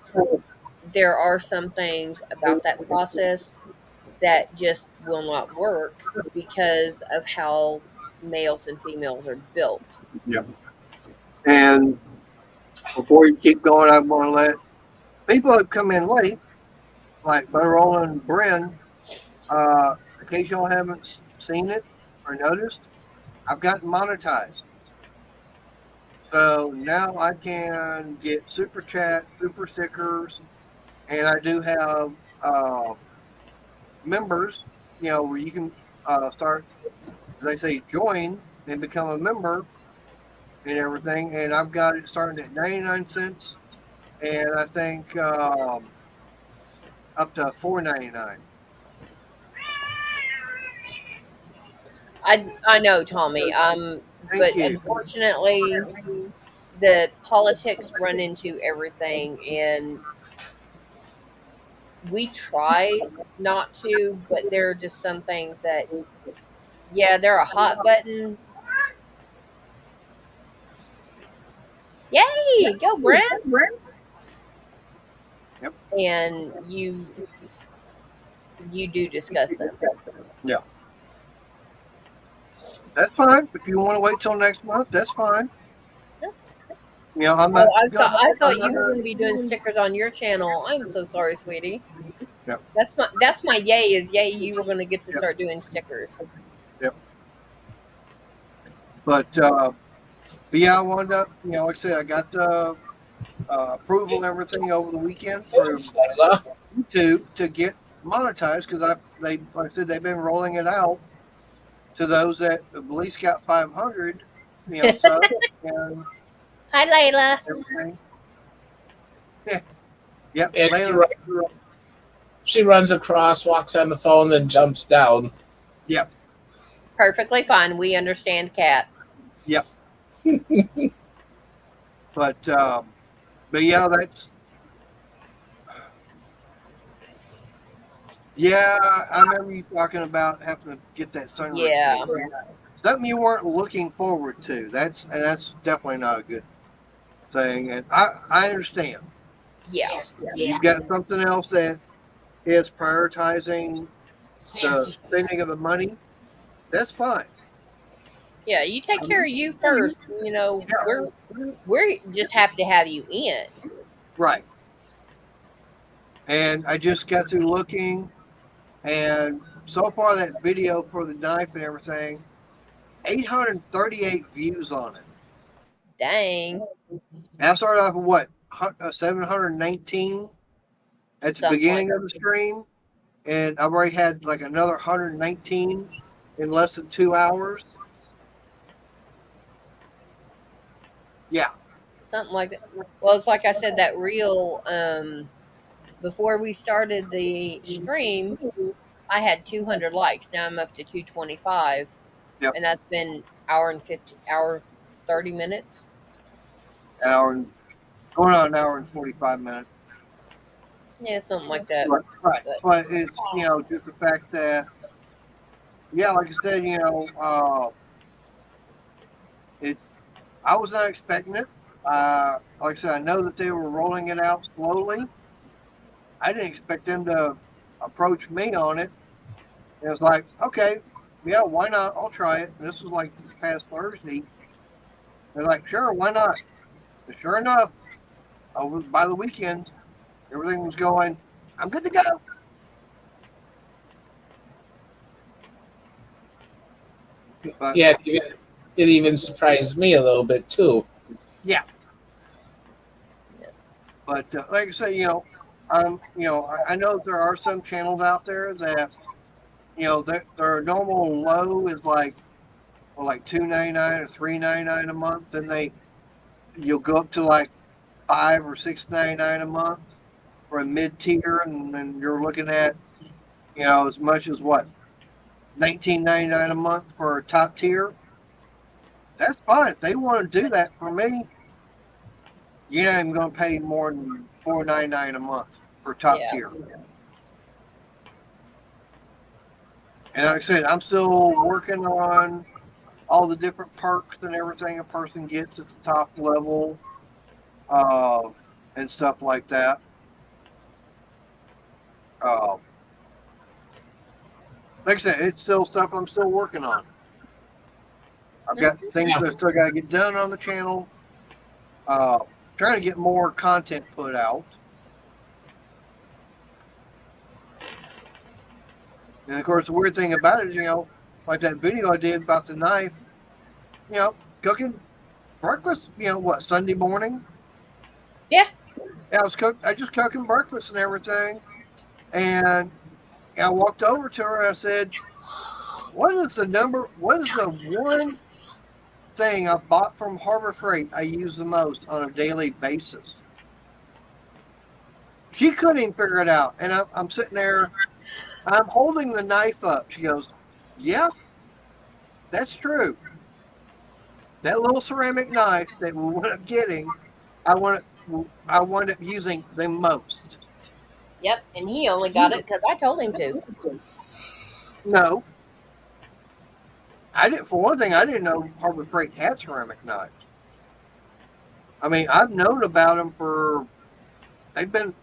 there are some things about that process that just will not work because of how males and females are built. Yep. And before you keep going, I want to let people that come in late, like Motorola and Bren, in case y'all haven't seen it or noticed, I've gotten monetized. So now I can get super chat, super stickers, and I do have members, where you can start, as they say, join and become a member and everything. And I've got it starting at 99 cents, and I think up to $4.99. I know, Tommy. But Thank you. unfortunately, the politics run into everything, and we try not to, but there are just some things that, yeah, they're a hot button. Yay, go Brent! Yep. And you do discuss them. That's fine. If you want to wait till next month, that's fine. I'm Oh, not. I thought you were going to be doing stickers on your channel. I'm so sorry, sweetie. Yep. That's my yay is yay. You were going to get to Yep. start doing stickers. But yeah, I wound up, like I said, I got the approval and everything over the weekend for YouTube to get monetized, because like I said, they've been rolling it out to those that at least got 500, subs and Hi, Layla. everything. Yeah. Yep. And Layla, she runs across, walks on the phone, then jumps down. Yep. Perfectly fine. We understand, Cat. Yep. But yeah, I remember you talking about having to get that sunroof. Yeah. Something you weren't looking forward to. That's definitely not a good thing. And I understand. Yeah. You've got something else that is prioritizing the spending of the money. That's fine. Yeah, you take care of you first. We're just happy to have you in. Right. And I just got through looking, and so far that video for the knife and everything, 838 views on it. Dang. And I started off with what, 719 at the Something beginning like of the stream, and I've already had like another 119 in less than 2 hours. Yeah. Something like that. Well, it's like I said, that reel, before we started the stream, I had 200 likes. Now I'm up to 225. Yep. And that's been hour 30 minutes. Going on an hour and 45 minutes. Yeah, something like that. Right. But- But it's, just the fact that, yeah, like I said, it, I was not expecting it. Like I said, I know that they were rolling it out slowly. I didn't expect them to approach me on it. It was like, okay, yeah, why not? I'll try it. And this was like this past Thursday. They're like, sure, why not? And sure enough, by the weekend, everything was going, I'm good to go. But, Yeah, it even surprised me a little bit too. But like I say, I know there are some channels out there that, their normal low is like $2.99 or $3.99 a month. Then you'll go up to like $5 or $6.99 a month for a mid tier, and then you're looking at, as much as what, $19.99 a month for a top tier. That's fine. If they want to do that for me, you're not even going to pay more than $4.99 a month for top Yeah. tier. And like I said, I'm still working on all the different perks and everything a person gets at the top level, and stuff like that. Uh, like I said, it's still stuff I'm still working on. I've got things that I still got to get done on the channel. Trying to get more content put out. And of course, the weird thing about it, like that video I did about the knife, cooking breakfast, Sunday morning? Yeah. Yeah, I just cooking breakfast and everything. And I walked over to her and I said, what is the one thing I bought from Harbor Freight I use the most on a daily basis? She couldn't even figure it out. And I'm sitting there, I'm holding the knife up. She goes, yeah, that's true. That little ceramic knife that we wound up getting, I wound up using the most. Yep. And he only got it because I told him to. No. For one thing, I didn't know Harbor Freight had ceramic knives. I mean, I've known about them they've been,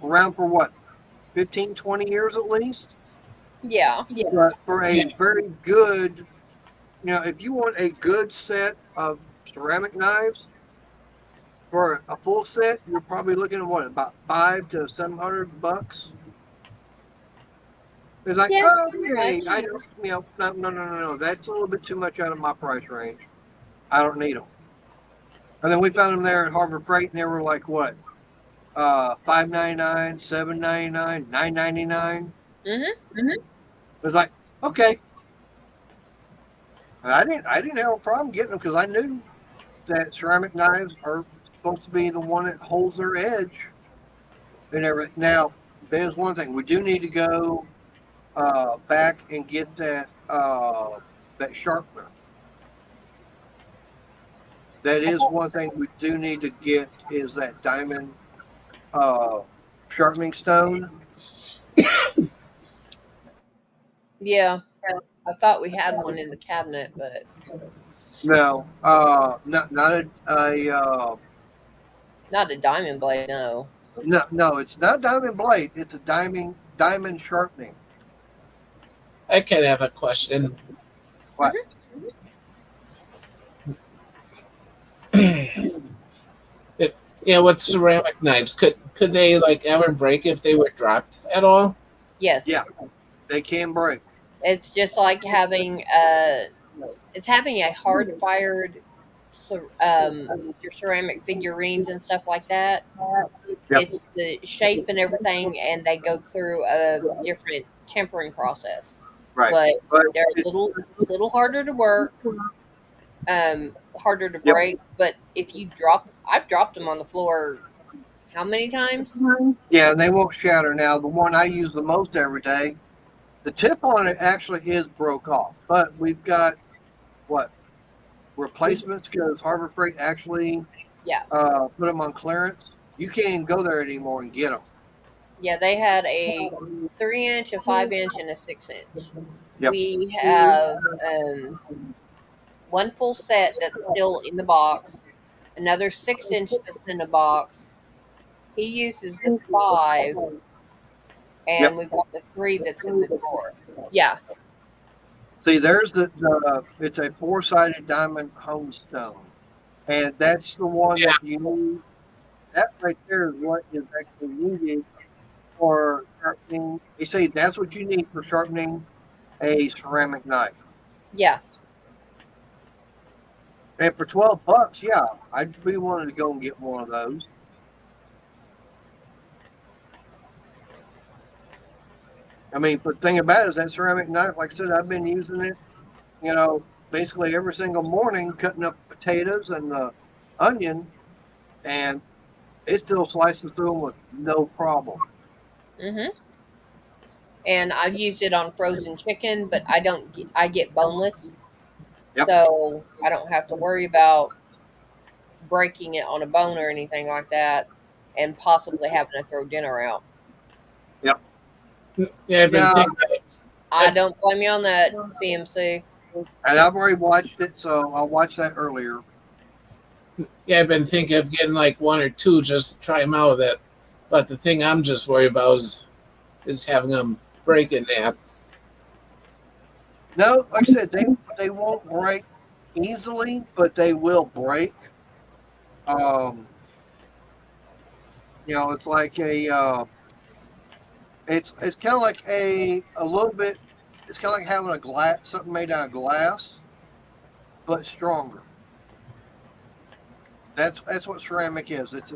around for what, 15, 20 years at least? Yeah. But for a very good, if you want a good set of ceramic knives, for a full set, you're probably looking at what, about $500 to $700. It's like, Yeah, okay, I don't, no. That's a little bit too much out of my price range. I don't need them. And then we found them there at Harbor Freight, and they were like what, $5.99, $7.99, $9.99. Mm-hmm. It was like, okay. And I didn't have a problem getting them because I knew that ceramic knives are supposed to be the one that holds their edge and everything. Now, there's one thing we do need to go back and get that sharpener. That is one thing we do need to get, is that diamond sharpening stone. Yeah. I thought we had one in the cabinet, but No, not a not a diamond blade, no. no. It's not diamond blade. It's a diamond sharpening. I kind of have a question. What? With ceramic knives, could they like ever break if they were dropped at all? Yes. Yeah, they can break. It's just like having a hard fired your ceramic figurines and stuff like that. Yep. It's the shape and everything, and they go through a different tempering process. Right. But they're a little harder to work, harder to Yep. break. But if you I've dropped them on the floor. How many times? Yeah, and they won't shatter. Now, the one I use the most every day, the tip on it actually is broke off, but we've got replacements because Harbor Freight actually Yeah. put them on clearance. You can't even go there anymore and get them. Yeah, they had a 3 inch, a 5 inch, and a 6 inch. Yep. We have one full set that's still in the box, another 6 inch that's in the box. He uses the 5, Yep. and we've got the 3 that's in the drawer. Yeah, See, there's it's a 4-sided diamond homestone. And that's the one that you need. That right there is what is actually needed for sharpening. They say that's what you need for sharpening a ceramic knife. yeah. And for $12, yeah, I'd be wanting to go and get one of those. I mean, but the thing about it is that ceramic knife, like I said, I've been using it, basically every single morning, cutting up potatoes and the onion, and it still slices through them with no problem. Mhm. And I've used it on frozen chicken, but I get boneless. Yep. So I don't have to worry about breaking it on a bone or anything like that, and possibly having to throw dinner out. Yep. Yeah, I've been Yeah. thinking. I don't blame you on that, CMC. And I've already watched it, so I'll watch that earlier. Yeah, I've been thinking of getting like one or two just to try them out with it. But the thing I'm just worried about is having them break in that. No, like I said, they won't break easily, but they will break. It's like it's kind of like a little bit. It's kind of like having a glass, something made out of glass, but stronger. That's what ceramic is. It's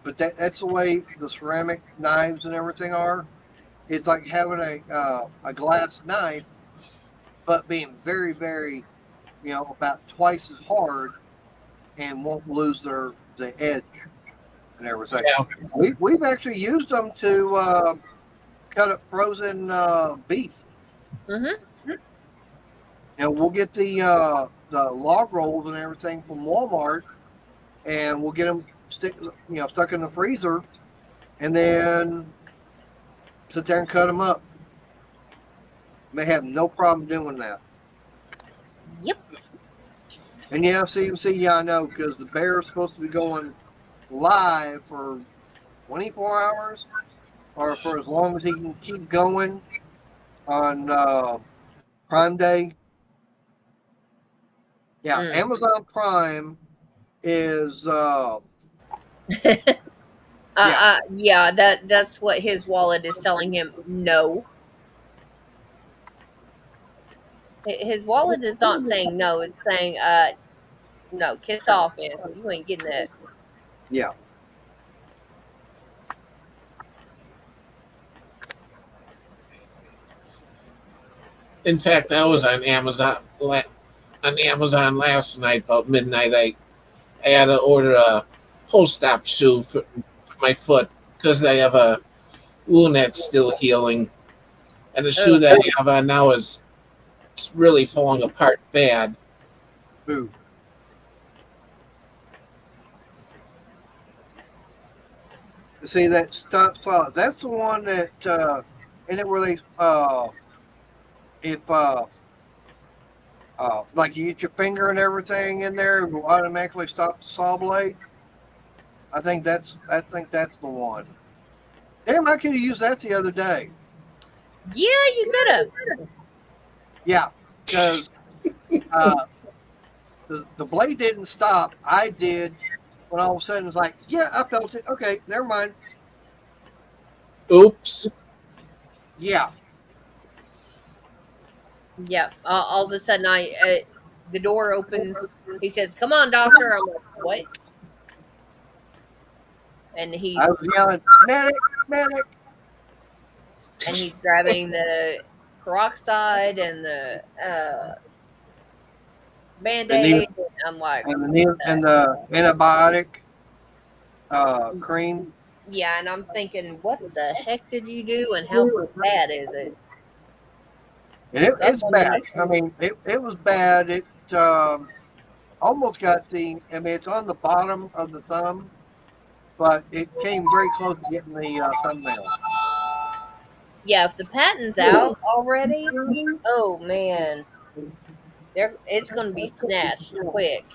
but that's the way the ceramic knives and everything are. It's like having a glass knife, but being very, very, about twice as hard, and won't lose the edge and everything. Yeah. We've actually used them to cut up frozen beef. Mm-hmm. We'll get the log rolls and everything from Walmart, and we'll get them stuck in the freezer, and then sit there and cut them up. They have no problem doing that. Yep. And yeah, CMC, yeah, I know, because the bear is supposed to be going live for 24 hours, or for as long as he can keep going on Prime Day. Yeah, Amazon Prime is yeah, that's what his wallet is telling him. No. His wallet is not saying no, it's saying no, kiss off, man, 'cause you ain't getting that. yeah. In fact, I was on Amazon last night about midnight. I had to order a post-op shoe for my foot because I have a wound that's still healing, and the shoe that I have on now is really falling apart bad. Boo. See that stop saw? That's the one that in it where they if like you get your finger and everything in there, it will automatically stop the saw blade. I think that's the one. Damn, I could have used that the other day. Yeah, you could have. Yeah, because the blade didn't stop. I did. When all of a sudden it's like, yeah, I felt it. Okay, never mind. Oops. Yeah. Yeah. All of a sudden, the door opens. He says, "Come on, doctor." I'm like, "What?" And I was yelling, medic, medic. and he's grabbing the peroxide and the Band-Aid. And I'm like, And the antibiotic cream. yeah, and I'm thinking, what the heck did you do, and how bad is it? And it's bad. I mean, it was bad. It almost got it's on the bottom of the thumb. but it came very close to getting the thumbnail. Yeah, if the patent's out already, oh man, it's going to be snatched quick.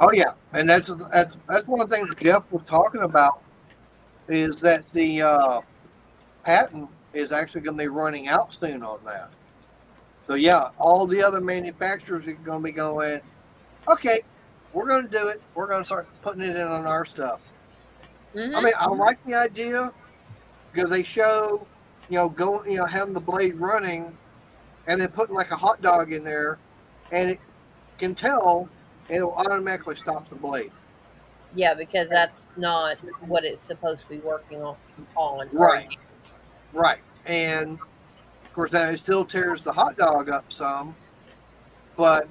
Oh yeah, and that's one of the things Jeff was talking about is that the patent is actually going to be running out soon on that. So yeah, all the other manufacturers are going to be going, okay, we're going to do it. We're going to start putting it in on our stuff. Hmm. I mean, I like the idea because they show, having the blade running and then putting like a hot dog in there, and it can tell, and it'll automatically stop the blade. Yeah, because that's not what it's supposed to be working on. Right. Right. And of course, now it still tears the hot dog up some, but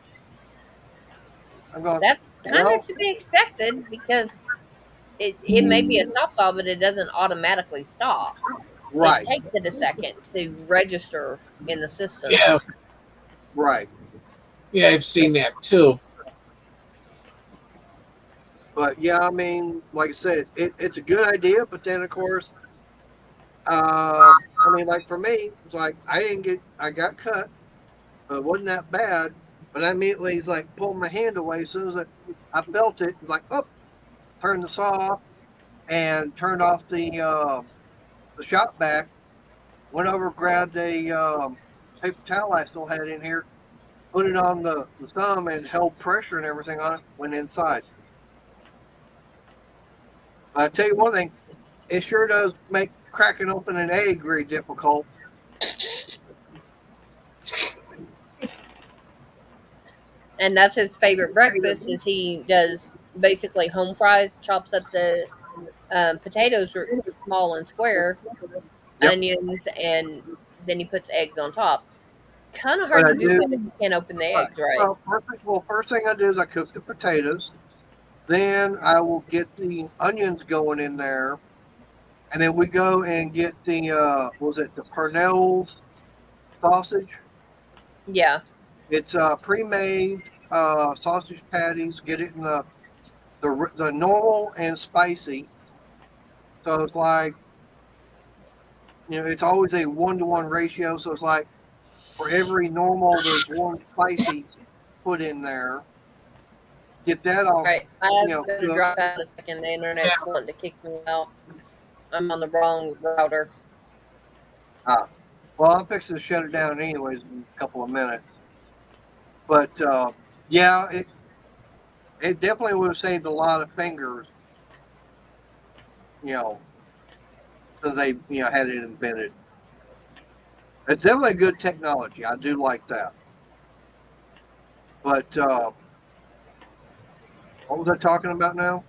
I'm going, That's kind well, of to be expected because it may be a stop saw, but it doesn't automatically stop. right, It takes it a second to register in the system. Yeah, right. yeah, I've seen that too. But yeah, I mean, like I said, it's a good idea, but then of course, I mean, like for me, it's like I got cut, but it wasn't that bad. But I immediately like pulled my hand away as soon as I felt it. It's like, oh, turned the saw off and turned off the shop vac. Went over, grabbed a paper towel I still had in here, put it on the thumb, and held pressure and everything on it. Went inside. I tell you one thing, it sure does make cracking open an egg very difficult. And that's his favorite breakfast is he does basically home fries, chops up the potatoes are small and square, Yep. onions, and then he puts eggs on top. Kind of What hard I to do do- when you can't open the eggs, right? Well, perfect. Well, first thing I do is I cook the potatoes. Then I will get the onions going in there. And then we go and get the the Purnell's sausage. Yeah. It's pre-made sausage patties. Get it in the normal and spicy. So it's like, it's always a 1-to-1 ratio. So it's like for every normal, there's one spicy put in there. Get that all. Right. I have to cooked. drop out a second. The internet's wanting to kick me out. I'm on the wrong router. Well, I'm fixing to shut it down anyways in a couple of minutes. But yeah, it definitely would have saved a lot of fingers, since they had it invented. It's definitely good technology. I do like that. But what was I talking about now?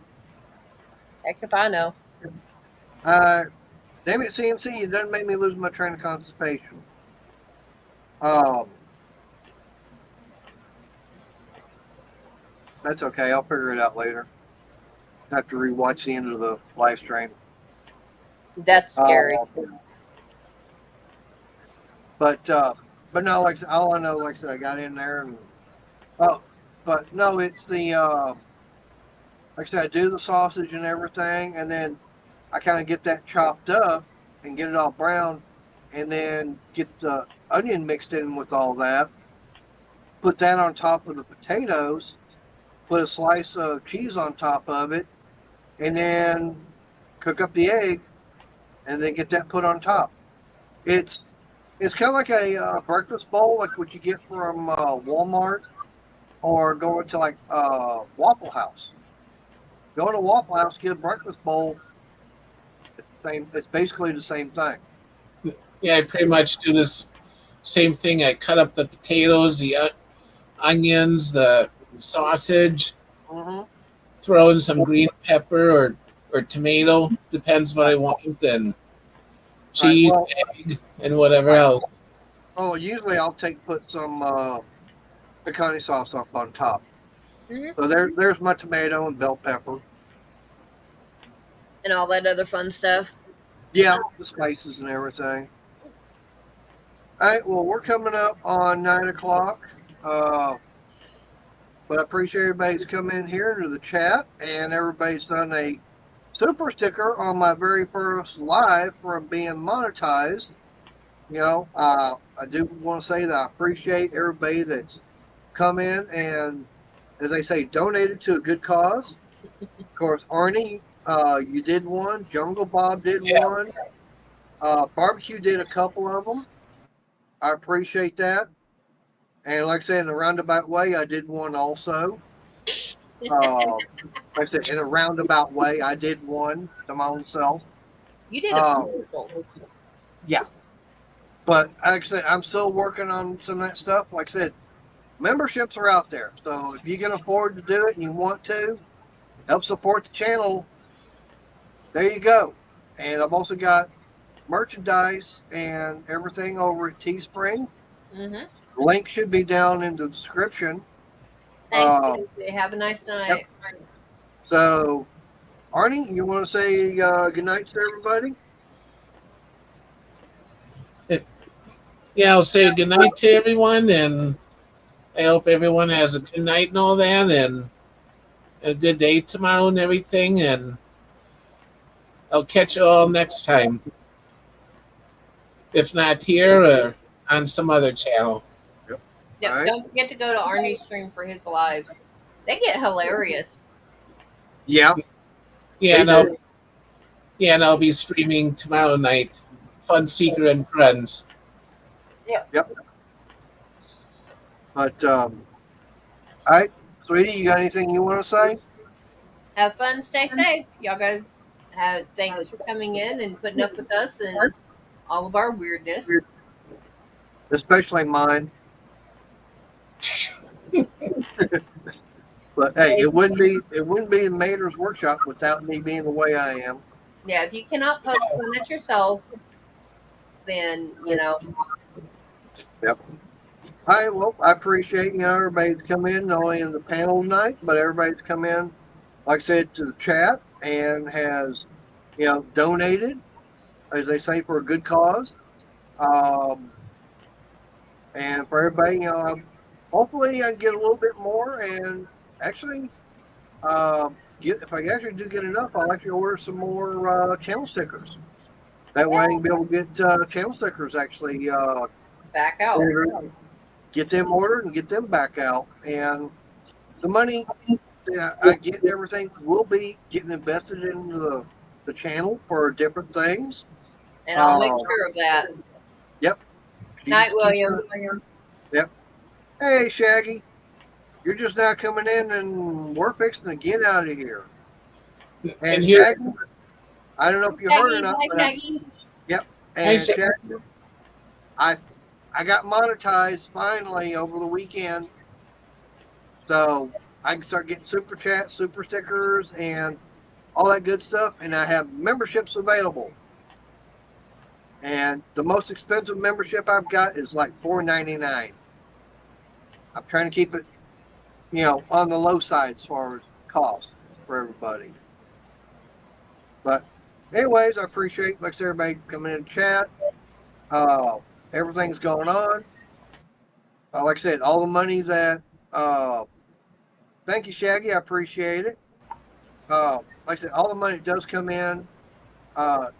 Heck if I know. Damn it, CMC, it doesn't make me lose my train of constipation. That's okay. I'll figure it out later. I have to rewatch the end of the live stream. That's scary. But no, like all I know, like I said, I got in there and but no, it's the like I said, I do the sausage and everything, and then I kind of get that chopped up and get it all brown, and then get the onion mixed in with all that. Put that on top of the potatoes. Put a slice of cheese on top of it, and then cook up the egg, and then get that put on top. It's kind of like a breakfast bowl, like what you get from Walmart, or going to like Waffle House. Go to Waffle House, get a breakfast bowl. It's basically the same thing. Yeah, I pretty much do this same thing. I cut up the potatoes, the onions, the sausage, Mm-hmm. throw in some green pepper or tomato, depends what I want, and cheese, Well, egg, and whatever else. oh, usually I'll put some pecani sauce up on top. Mhm. So there's my tomato and bell pepper. And all that other fun stuff. Yeah, the spices and everything. All right, well, we're coming up on 9 o'clock. But I appreciate everybody's come in here to the chat, and everybody's done a super sticker on my very first live for being monetized. You know, I do want to say that I appreciate everybody that's come in and, as they say, donated to a good cause. Of course, Arnie, you did one. Jungle Bob did one. Barbecue did a couple of them. I appreciate that. And like I said, in a roundabout way, I did one also. Like I said, in a roundabout way, I did one to my own self. You did a Um, commercial. But like I said, I'm still working on some of that stuff. Like I said, memberships are out there. So if you can afford to do it and you want to help support the channel, there you go. And I've also got merchandise and everything over at Teespring. Mm-hmm. Link should be down in the description. Thanks, Uh, Lindsay. Have a nice night. So, Arnie, you want to say good night to everybody? Yeah, I'll say good night to everyone, and I hope everyone has a good night and all that, and a good day tomorrow and everything. And I'll catch you all next time, if not here or on some other channel. Yep, Alright. don't forget to go to Arnie's stream for his lives. They get hilarious. Yeah. Yeah, They and I'll be streaming tomorrow night. Fun Seeker and Friends. But, all right, sweetie, you got anything you want to say? Have fun, stay safe. Y'all guys thanks for coming in and putting up with us and all of our weirdness. Especially mine. But hey, it wouldn't be the Mater's Workshop without me being the way I am. Yeah, if you cannot poke fun at yourself, then All right, well, I appreciate, everybody's come in, not only in the panel tonight, but everybody's come in, like I said, to the chat and has, donated, as they say, for a good cause. And for everybody, hopefully I can get a little bit more and actually, if I actually do get enough, I'll actually order some more channel stickers. That way I can be able to get channel stickers actually back out. get them ordered and get them back out. And the money that I get and everything will be getting invested into the channel for different things. And I'll make sure of that. Yep. Night, William. Hey, Shaggy. You're just now coming in and we're fixing to get out of here. And here- Shaggy, I don't know if you heard or not, but Shaggy. and Shaggy. Shaggy, I got monetized finally over the weekend. So I can start getting super chats, super stickers, and all that good stuff. And I have memberships available. And the most expensive membership I've got is like $4.99. I'm trying to keep it, on the low side as far as cost for everybody. But anyways, I appreciate, like I said, everybody coming in and chat. Everything's going on. Like I said, all the money that, thank you, Shaggy. I appreciate it. Like I said, all the money that does come in,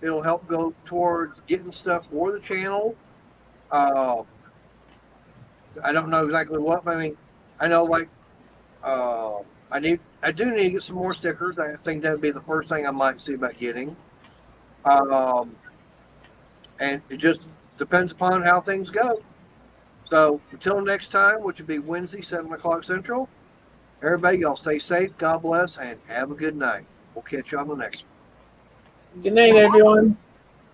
it'll help go towards getting stuff for the channel. I don't know exactly what, but I mean, I know I do need to get some more stickers. I think that'd be the first thing I might see about getting. And it just depends upon how things go. So until next time, which will be Wednesday, 7 o'clock Central, everybody, y'all stay safe, God bless, and have a good night. We'll catch you on the next one. Good night, everyone.